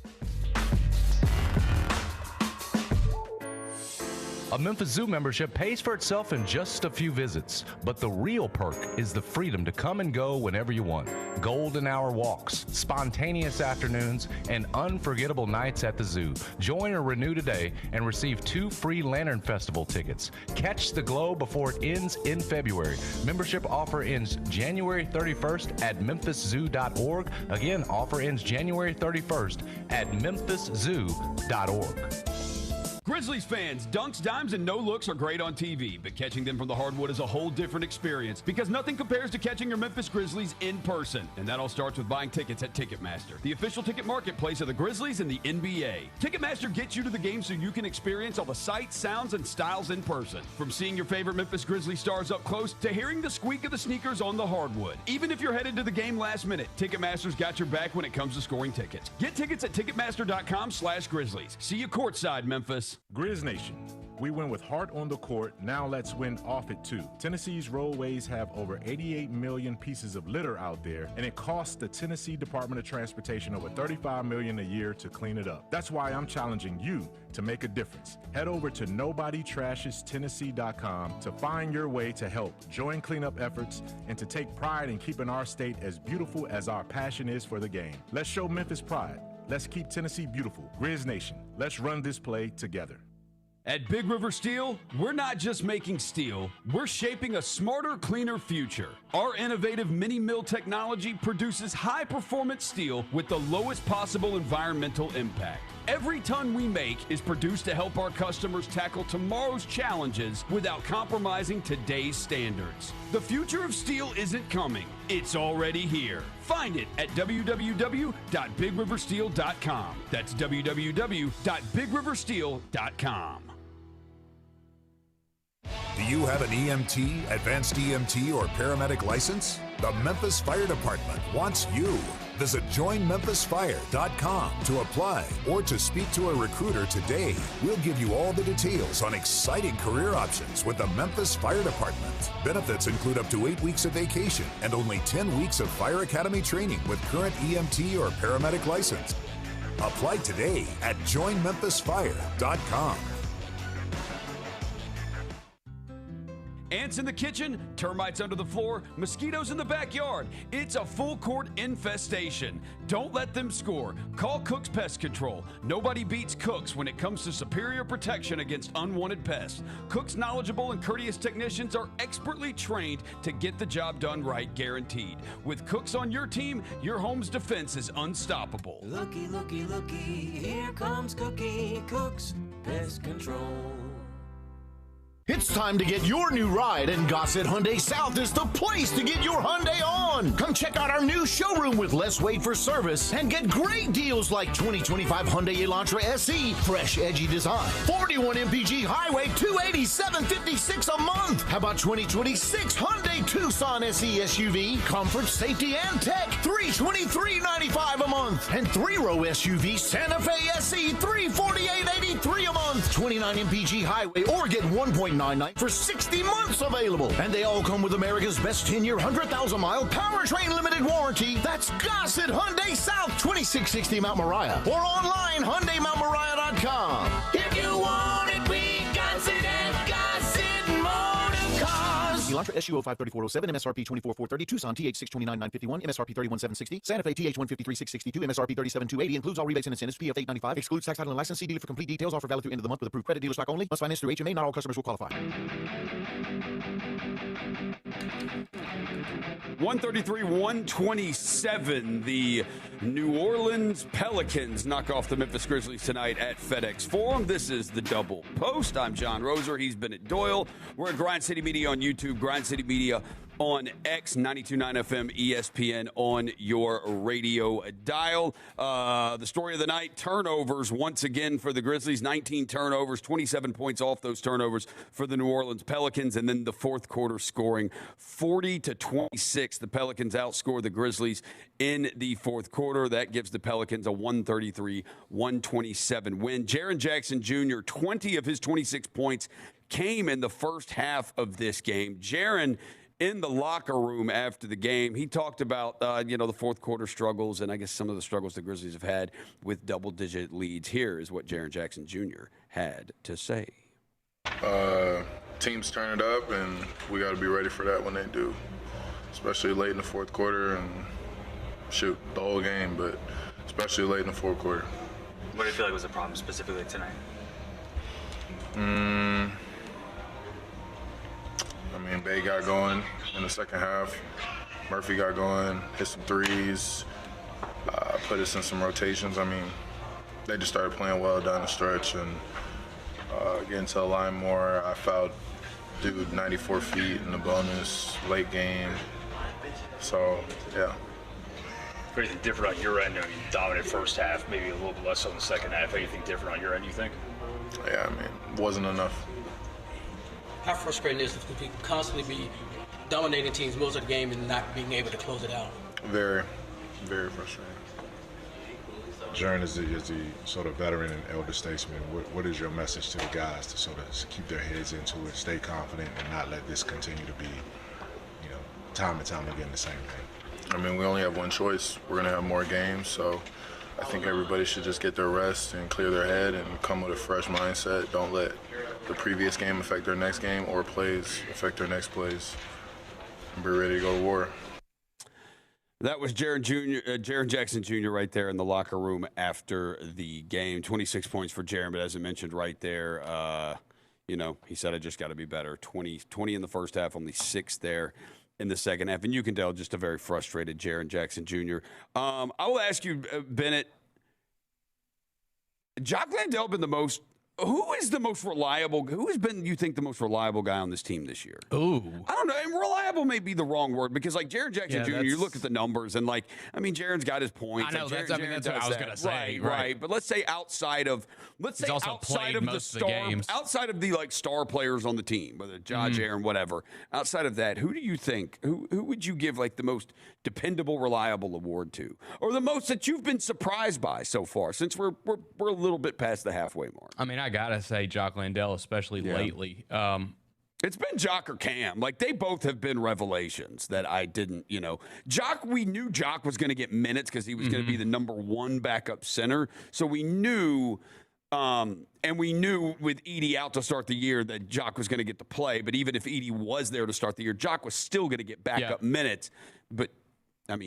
A Memphis Zoo membership pays for itself in just a few visits, but the real perk is the freedom to come and go whenever you want. Golden hour walks, spontaneous afternoons, and unforgettable nights at the zoo. Join or renew today and receive 2 free Lantern Festival tickets. Catch the glow before it ends in February. Membership offer ends January 31st at memphiszoo.org. Again, offer ends January 31st at memphiszoo.org. Grizzlies fans, dunks, dimes, and no-looks are great on TV, but catching them from the hardwood is a whole different experience, because nothing compares to catching your Memphis Grizzlies in person. And that all starts with buying tickets at Ticketmaster, the official ticket marketplace of the Grizzlies and the NBA. Ticketmaster gets you to the game so you can experience all the sights, sounds, and styles in person. From seeing your favorite Memphis Grizzlies stars up close to hearing the squeak of the sneakers on the hardwood. Even if you're headed to the game last minute, Ticketmaster's got your back when it comes to scoring tickets. Get tickets at Ticketmaster.com/Grizzlies. See you courtside, Memphis. Grizz Nation, We win with heart on the court. Now let's win off it too. Tennessee's roadways have over 88 million pieces of litter out there, and it costs the Tennessee Department of Transportation over $35 million a year to clean it up. That's why I'm challenging you to make a difference. Head over to NobodyTrashesTennessee.com to find your way to help join cleanup efforts and to take pride in keeping our state as beautiful as our passion is for the game. Let's show Memphis pride. Let's keep Tennessee beautiful. Grizz Nation, let's run this play together. At Big River Steel, we're not just making steel, we're shaping a smarter, cleaner future. Our innovative mini mill technology produces high-performance steel with the lowest possible environmental impact. Every ton we make is produced to help our customers tackle tomorrow's challenges without compromising today's standards. The future of steel isn't coming, it's already here. Find it at www.bigriversteel.com. That's www.bigriversteel.com. Do you have an EMT, advanced EMT, or paramedic license? The Memphis Fire Department wants you. Visit joinmemphisfire.com to apply or to speak to a recruiter today. We'll give you all the details on exciting career options with the Memphis Fire Department. Benefits include up to 8 weeks of vacation and only 10 weeks of Fire Academy training with current EMT or paramedic license. Apply today at joinmemphisfire.com. Ants in the kitchen, termites under the floor, mosquitoes in the backyard. It's a full court infestation. Don't let them score. Call Cook's Pest Control. Nobody beats Cook's when it comes to superior protection against unwanted pests. Cook's knowledgeable and courteous technicians are expertly trained to get the job done right, guaranteed. With Cook's on your team, your home's defense is unstoppable. Looky, looky, looky, here comes Cookie Cook's Pest Control. It's time to get your new ride, and Gossett Hyundai South is the place to get your Hyundai on. Come check out our new showroom with less wait for service and get great deals like 2025 Hyundai Elantra SE, fresh edgy design, 41 MPG Highway, $287.56 a month. How about 2026 Hyundai Tucson SE SUV, comfort, safety, and tech, $323.95 a month, and 3-row SUV Santa Fe SE, $348.83 a month. 29 MPG Highway, or get 1.99 for 60 months available. And they all come with America's best 10-year, 100,000-mile powertrain limited warranty. That's Gossett Hyundai South, 2660 Mount Moriah, or online, HyundaiMountMoriah.com. If you want it, we got it at Gossett Motor Cars. Elantra SU 053407, MSRP 24430, Tucson TH 629951, MSRP 31760, Santa Fe TH 153662, MSRP 37280, includes all rebates and incentives, PF 895, excludes tax title and license. See dealer for complete details. Offer valid through end of the month with approved credit. Dealer stock only. Must finance through HMA. Not all customers will qualify. 133-127. The New Orleans Pelicans knock off the Memphis Grizzlies tonight at FedEx Forum. This is the Double Post. I'm John Roser. He's Bennett Doyle. We're at Grind City Media on YouTube, Grind City Media on X, 92.9 FM, ESPN on your radio dial. The story of the night, turnovers once again for the Grizzlies. 19 turnovers, 27 points off those turnovers for the New Orleans Pelicans. And then the fourth quarter scoring 40-26. The Pelicans outscore the Grizzlies in the fourth quarter. That gives the Pelicans a 133-127 win. Jaren Jackson Jr., 20 of his 26 points came in the first half of this game. Jaren, in the locker room after the game, he talked about, the fourth quarter struggles and I guess some of the struggles the Grizzlies have had with double-digit leads. Here is what Jaren Jackson Jr. had to say. Teams turn it up, and we got to be ready for that when they do, especially late in the fourth quarter and, the whole game, but especially late in the fourth quarter. What do you feel like was the problem specifically tonight? Bey got going in the second half. Murphy got going, hit some threes, put us in some rotations. They just started playing well down the stretch, and getting to the line more. I fouled dude 94 feet in the bonus late game. So, yeah. Anything different on your end? You dominated first half, maybe a little bit less so in the second half. Anything different on your end, you think? Yeah, it wasn't enough. How frustrating is it to constantly be dominating teams most of the game and not being able to close it out? Very, very frustrating. Jaren is the sort of veteran and elder statesman. What is your message to the guys to sort of keep their heads into it, stay confident, and not let this continue to be, time and time again the same thing? I mean, we only have one choice. We're going to have more games, so I think everybody should just get their rest and clear their head and come with a fresh mindset. Don't let the previous game affect their next game or plays affect their next plays. And be ready to go to war. That was Jaren Jackson Jr. right there in the locker room after the game. 26 points for Jaren, but as I mentioned right there, he said, I just got to be better. 20 in the first half, only 6 there in the second half. And you can tell just a very frustrated Jaren Jackson Jr. I will ask you, Bennett, Jock Landale been who is the most reliable? Who has been, you think, the most reliable guy on this team this year? Ooh. I don't know. And reliable may be the wrong word because, Jaren Jackson Jr., you look at the numbers and, Jaren's got his points. I know. That's what I was going to say. Right. But let's say outside of the star players on the team, whether it's Jaren, whatever, outside of that, who do you think, who would you give, the most dependable, reliable award to? Or the most that you've been surprised by so far, since we're a little bit past the halfway mark? I mean, I gotta say Jock Landale, especially lately. It's been Jock or Cam. They both have been revelations that I didn't, Jock, we knew Jock was going to get minutes because he was going to be the number 1 backup center. So we knew, and we knew with Edey out to start the year that Jock was going to get to play. But even if Edey was there to start the year, Jock was still going to get backup minutes. But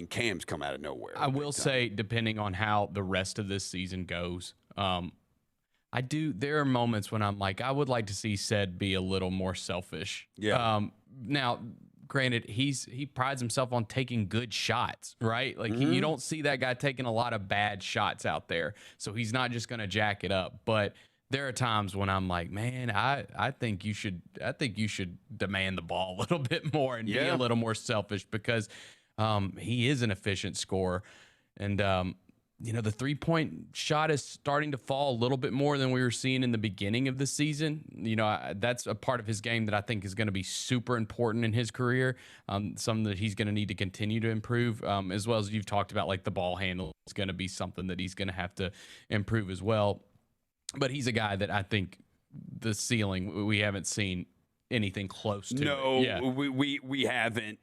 Cam's come out of nowhere. I will say, depending on how the rest of this season goes, there are moments when I'm I would like to see Sed be a little more selfish. Yeah. Now, granted, he prides himself on taking good shots, right? You don't see that guy taking a lot of bad shots out there. So he's not just going to jack it up. But there are times when I'm man, I think you should demand the ball a little bit more and be a little more selfish because he is an efficient scorer. And the three-point shot is starting to fall a little bit more than we were seeing in the beginning of the season. That's a part of his game that I think is going to be super important in his career, something that he's going to need to continue to improve, as well as you've talked about, the ball handle is going to be something that he's going to have to improve as well. But he's a guy that I think the ceiling, we haven't seen anything close to. No, we haven't.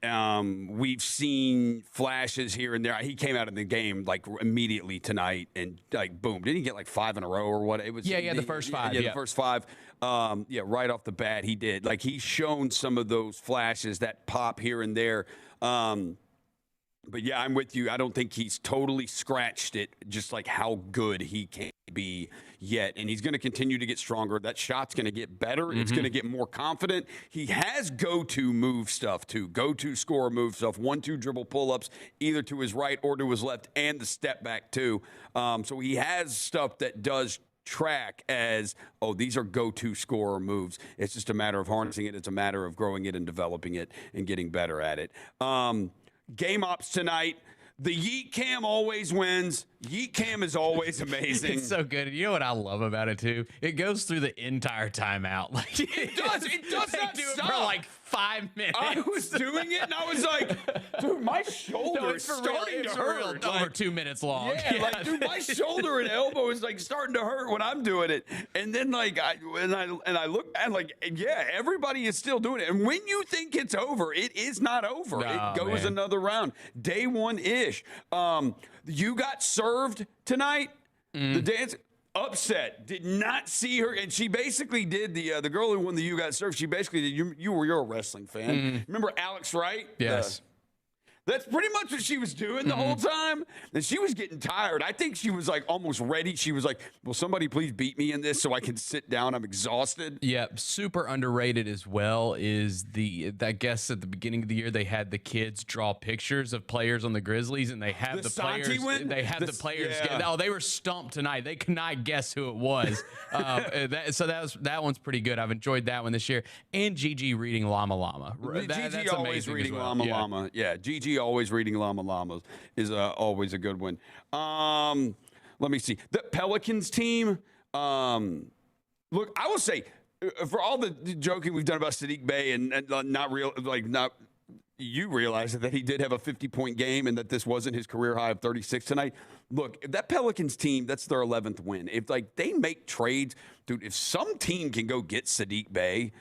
We've seen flashes here and there. He came out of the game immediately tonight and boom. Didn't he get 5 in a row or what? It was the first 5. The first 5. Right off the bat he did. He's shown some of those flashes, that pop here and there. But I'm with you. I don't think he's totally scratched it, just how good he can be yet. And he's going to continue to get stronger. That shot's going to get better. It's going to get more confident. He has go-to move stuff, too. Go-to score move stuff. 1-2 dribble pull-ups, either to his right or to his left, and the step back, too. So he has stuff that does track as, these are go-to scorer moves. It's just a matter of harnessing it. It's a matter of growing it and developing it and getting better at it. Game ops tonight. The Yeet Cam always wins. Yeet Cam is always amazing. It's so good. You know what I love about it, too? It goes through the entire timeout. It does. It does not do stop. It for 5 minutes. I was doing it, and I was dude, my shoulder is starting to hurt. Over 2 minutes long. Yeah, dude, my shoulder and elbow is starting to hurt when I'm doing it. And then I look and everybody is still doing it. And when you think it's over, it is not over. It goes another round. Day 1-ish. You got served tonight. The dance. Upset, did not see her, and she basically did the girl who won the You Got Served. She basically did. You're a wrestling fan. Remember Alex Wright? Yes. That's pretty much what she was doing the whole time. And she was getting tired. I think she was almost ready. She was will somebody please beat me in this so I can sit down? I'm exhausted. Yeah, super underrated as well is I guess at the beginning of the year they had the kids draw pictures of players on the Grizzlies and they had the players. Win? They had the players. Yeah. They were stumped tonight. They could not guess who it was. So that one's pretty good. I've enjoyed that one this year. And Gigi reading Llama Llama. Gigi always reading well. Llama Llama. Yeah, Gigi always reading Llama Llamas is always a good one. Let me see. The Pelicans team, look, I will say, for all the joking we've done about Sadiq Bey and not real, you realize that he did have a 50-point game and that this wasn't his career high of 36 tonight. Look, if that Pelicans team, that's their 11th win. If they make trades, dude, if some team can go get Sadiq Bey,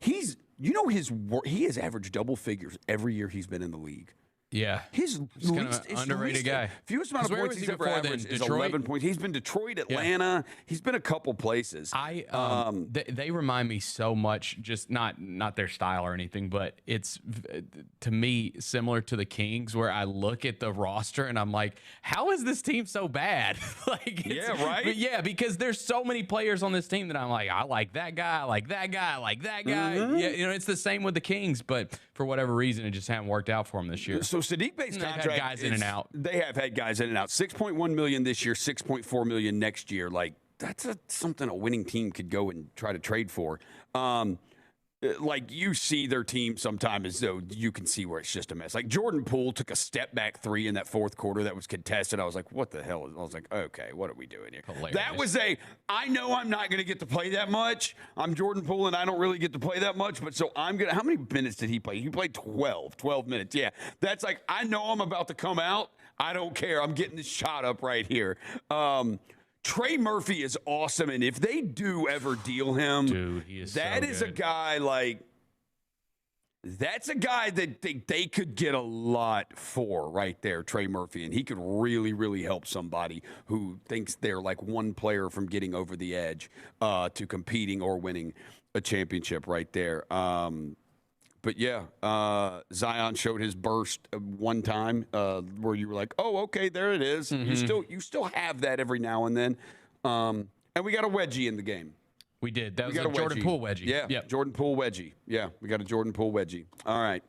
he has averaged double figures every year he's been in the league. Yeah. He's kind of an underrated guy. Fewest amount of points he's ever averaged is 11 points. He's been Detroit, Atlanta. Yeah. He's been a couple places. They remind me so much, just not their style or anything, but it's, to me, similar to the Kings, where I look at the roster and I'm like, how is this team so bad? Yeah, right? But yeah, because there's so many players on this team that I'm like, I like that guy, I like that guy, I like that guy. Mm-hmm. Yeah, it's the same with the Kings, but for whatever reason, it just hasn't worked out for them this year. So Sadiq Bey's contract, had guys in and out. They have had guys in and out. $6.1 million this year, $6.4 million next year. Like, that's something a winning team could go and try to trade for. Like, you see their team sometimes, though, you can see where it's just a mess. Like, Jordan Poole took a step-back three in that fourth quarter that was contested. I was like, what the hell? I was like, okay, what are we doing here? Hilarious. That was I know I'm not going to get to play that much. I'm Jordan Poole, and I don't really get to play that much, but so how many minutes did he play? He played 12 minutes. Yeah, that's like, I know I'm about to come out. I don't care. I'm getting this shot up right here. Trey Murphy is awesome, and if they do ever deal him, dude, he is that so is good. a guy like that's a guy that they could get a lot for right there, Trey Murphy, and he could really, really help somebody who thinks they're like one player from getting over the edge to competing or winning a championship right there. But yeah, Zion showed his burst one time where you were like, "Oh, okay, there it is." Mm-hmm. You still have that every now and then. And we got a wedgie in the game. We did. That was a Jordan Poole wedgie. Yeah, yep. Jordan Poole wedgie. Yeah, we got a Jordan Poole wedgie. All right.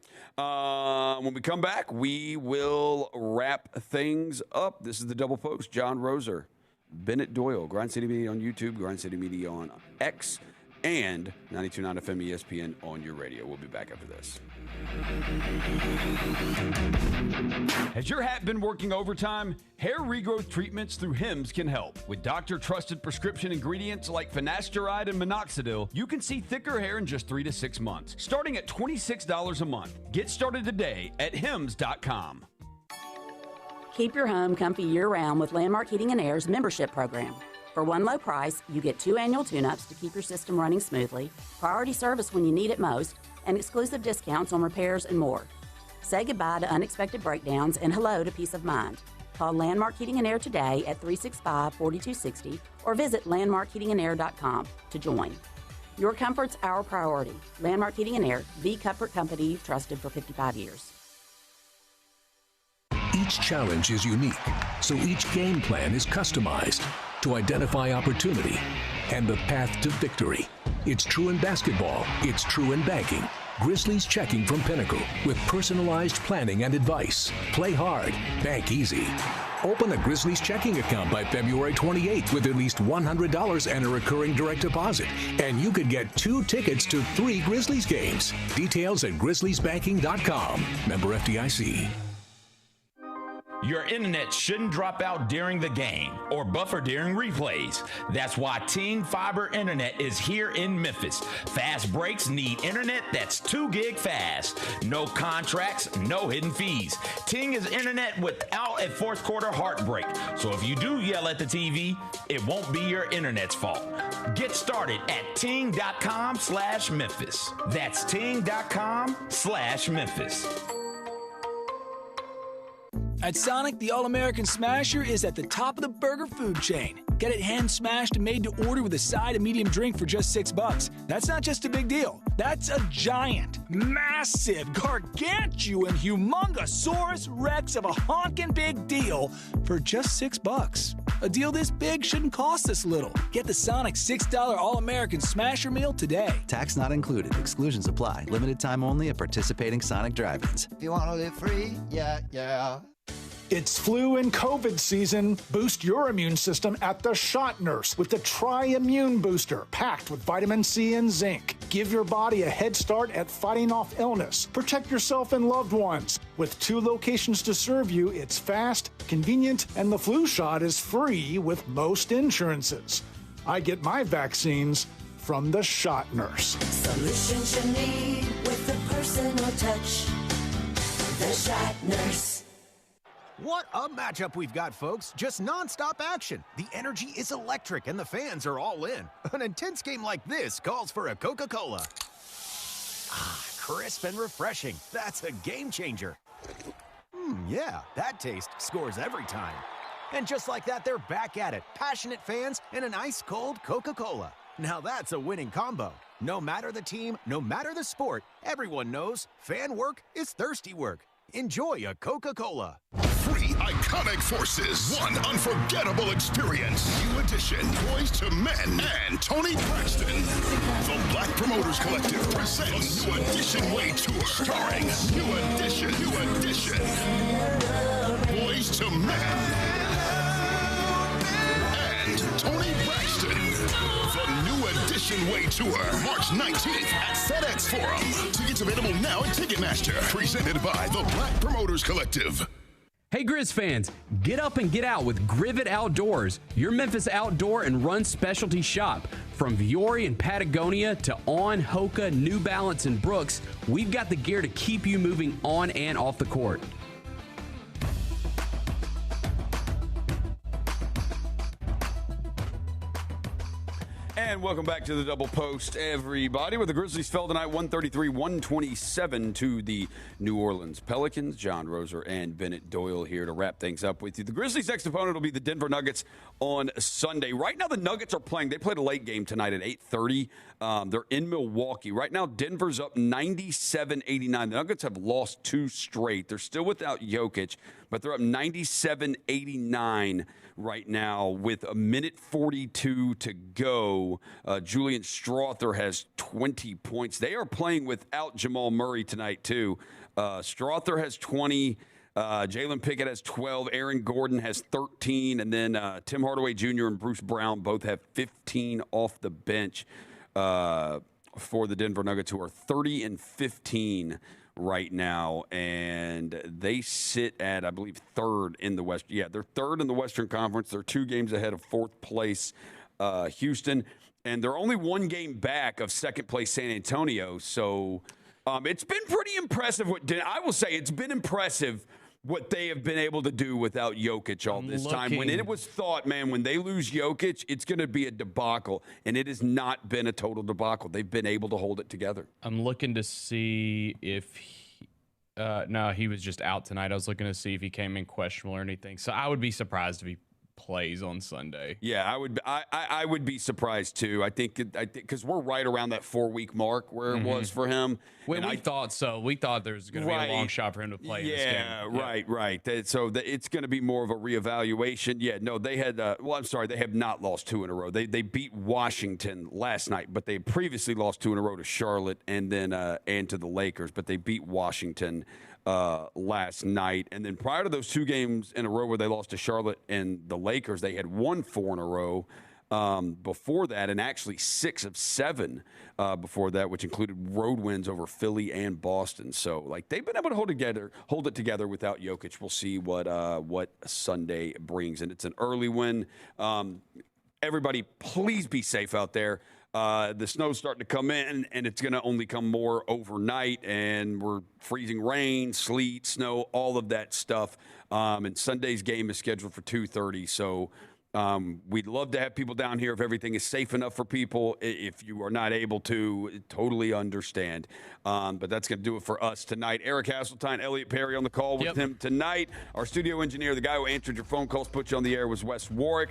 When we come back, we will wrap things up. This is the Double Post. John Roser, Bennett Doyle, Grind City Media on YouTube, Grind City Media on X, and 92.9 FM ESPN on your radio. We'll be back after this. Has your hat been working overtime? Hair regrowth treatments through Hims can help. With doctor-trusted prescription ingredients like finasteride and minoxidil, you can see thicker hair in just 3 to 6 months, starting at $26 a month. Get started today at hims.com. Keep your home comfy year-round with Landmark Heating and Air's membership program. For one low price, you get 2 annual tune-ups to keep your system running smoothly, priority service when you need it most, and exclusive discounts on repairs and more. Say goodbye to unexpected breakdowns and hello to peace of mind. Call Landmark Heating and Air today at 365-4260 or visit landmarkheatingandair.com to join. Your comfort's our priority. Landmark Heating and Air, the comfort company you've trusted for 55 years. Each challenge is unique, so each game plan is customized to identify opportunity and the path to victory. It's true in basketball. It's true in banking. Grizzlies Checking from Pinnacle with personalized planning and advice. Play hard. Bank easy. Open a Grizzlies checking account by February 28th with at least $100 and a recurring direct deposit. And you could get 2 tickets to 3 Grizzlies games. Details at grizzliesbanking.com. Member FDIC. Your internet shouldn't drop out during the game or buffer during replays. That's why Ting Fiber Internet is here in Memphis. Fast breaks need internet that's 2 gig fast. No contracts, no hidden fees. Ting is internet without a fourth quarter heartbreak. So if you do yell at the TV, it won't be your internet's fault. Get started at ting.com/Memphis. That's ting.com/Memphis. At Sonic, the All-American Smasher is at the top of the burger food chain. Get it hand-smashed and made to order with a side and medium drink for just $6. That's not just a big deal. That's a giant, massive, gargantuan, humongosaurus rex of a honkin' big deal for just $6. A deal this big shouldn't cost this little. Get the Sonic $6 All-American Smasher meal today. Tax not included. Exclusions apply. Limited time only at participating Sonic drive-ins. If you want to live free, yeah. It's flu and COVID season. Boost your immune system at the Shot Nurse with the Tri-Immune Booster, packed with vitamin C and zinc. Give your body a head start at fighting off illness. Protect yourself and loved ones. With 2 locations to serve you, it's fast, convenient, and the flu shot is free with most insurances. I get my vaccines from the Shot Nurse. Solutions you need with a personal touch. The Shot Nurse. What a matchup we've got, folks. Just nonstop action. The energy is electric and the fans are all in. An intense game like this calls for a Coca-Cola. Ah, crisp and refreshing. That's a game changer. Yeah, that taste scores every time. And just like that, they're back at it. Passionate fans and an ice-cold Coca-Cola. Now that's a winning combo. No matter the team, no matter the sport, everyone knows fan work is thirsty work. Enjoy a Coca-Cola. Three iconic forces, one unforgettable experience. New Edition, Boys to Men, and Tony Braxton. The Black Promoters Collective presents New Edition Way Tour, starring New Edition, Boys to Men, and Tony Braxton. The New Edition Way Tour, March 19th at FedEx Forum. Tickets available now at Ticketmaster. Presented by the Black Promoters Collective. Hey Grizz fans, get up and get out with Grivet Outdoors, your Memphis outdoor and run specialty shop. From Viore and Patagonia to On, Hoka, New Balance, and Brooks, we've got the gear to keep you moving on and off the court. And welcome back to the Double Post, everybody, where the Grizzlies fell tonight 133-127 to the New Orleans Pelicans. John Roser and Bennett Doyle here to wrap things up with you. The Grizzlies' next opponent will be the Denver Nuggets on Sunday. Right now, the Nuggets are playing. They played a late game tonight at 8:30. They're in Milwaukee. Right now, Denver's up 97-89. The Nuggets have lost 2 straight. They're still without Jokic, but they're up 97-89 right now with a minute 42 to go. Julian Strawther has 20 points. They are playing without Jamal Murray tonight, too. Strawther has 20. Jalen Pickett has 12. Aaron Gordon has 13. And then Tim Hardaway Jr. and Bruce Brown both have 15 off the bench for the Denver Nuggets, who are 30-15 right now, and they sit at, I believe, third in the West. Yeah, they're third in the Western Conference. They're 2 games ahead of fourth place Houston, and they're only 1 game back of second place San Antonio. So it's been pretty impressive. I will say it's been impressive what they have been able to do without Jokic all this time. When it was thought, man, when they lose Jokic, it's going to be a debacle, and it has not been a total debacle. They've been able to hold it together. I'm looking to see if no, he was just out tonight. I was looking to see if he came in questionable or anything. So I would be surprised if he plays on Sunday. Yeah, I would be surprised too. I think because we're right around that 4-week mark where it was for him. We thought so. We thought there was going to be a long shot for him to play this game. Right. So it's going to be more of a reevaluation. Yeah, no, they had. I'm sorry, they have not lost 2 in a row. They beat Washington last night, but they previously lost 2 in a row to Charlotte and then and to the Lakers. But they beat Washington last night, and then prior to those 2 games in a row where they lost to Charlotte and the Lakers, they had won 4 in a row before that, and actually 6 of 7 before that, which included road wins over Philly and Boston. So, like, they've been able to hold it together without Jokic. We'll see what Sunday brings, and it's an early win. Everybody, please be safe out there. The snow's starting to come in, and it's going to only come more overnight, and we're freezing rain, sleet, snow, all of that stuff. And Sunday's game is scheduled for 2:30, so we'd love to have people down here if everything is safe enough for people. If you are not able to, totally understand. But that's going to do it for us tonight. Eric Hasseltine, Elliot Perry on the call with him tonight. Our studio engineer, the guy who answered your phone calls, put you on the air, was Wes Warwick.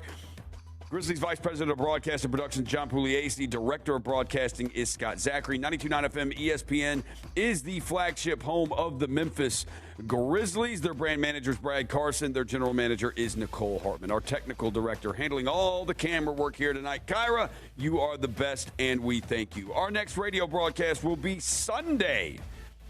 Grizzlies Vice President of Broadcast and Production, John Pugliese. Director of Broadcasting is Scott Zachary. 92.9 FM ESPN is the flagship home of the Memphis Grizzlies. Their brand manager is Brad Carson. Their general manager is Nicole Hartman. Our technical director handling all the camera work here tonight. Kyra, you are the best, and we thank you. Our next radio broadcast will be Sunday,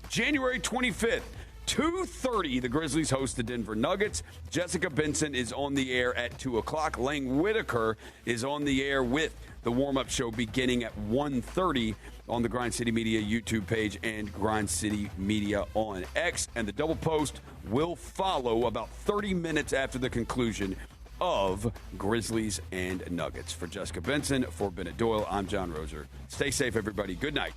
January 25th. 2:30, the Grizzlies host the Denver Nuggets. Jessica Benson is on the air at 2 o'clock. Lang Whitaker is on the air with the warm-up show beginning at 1:30 on the Grind City Media YouTube page and Grind City Media on X. And the double post will follow about 30 minutes after the conclusion of Grizzlies and Nuggets. For Jessica Benson, for Bennett Doyle, I'm John Roser. Stay safe, everybody. Good night.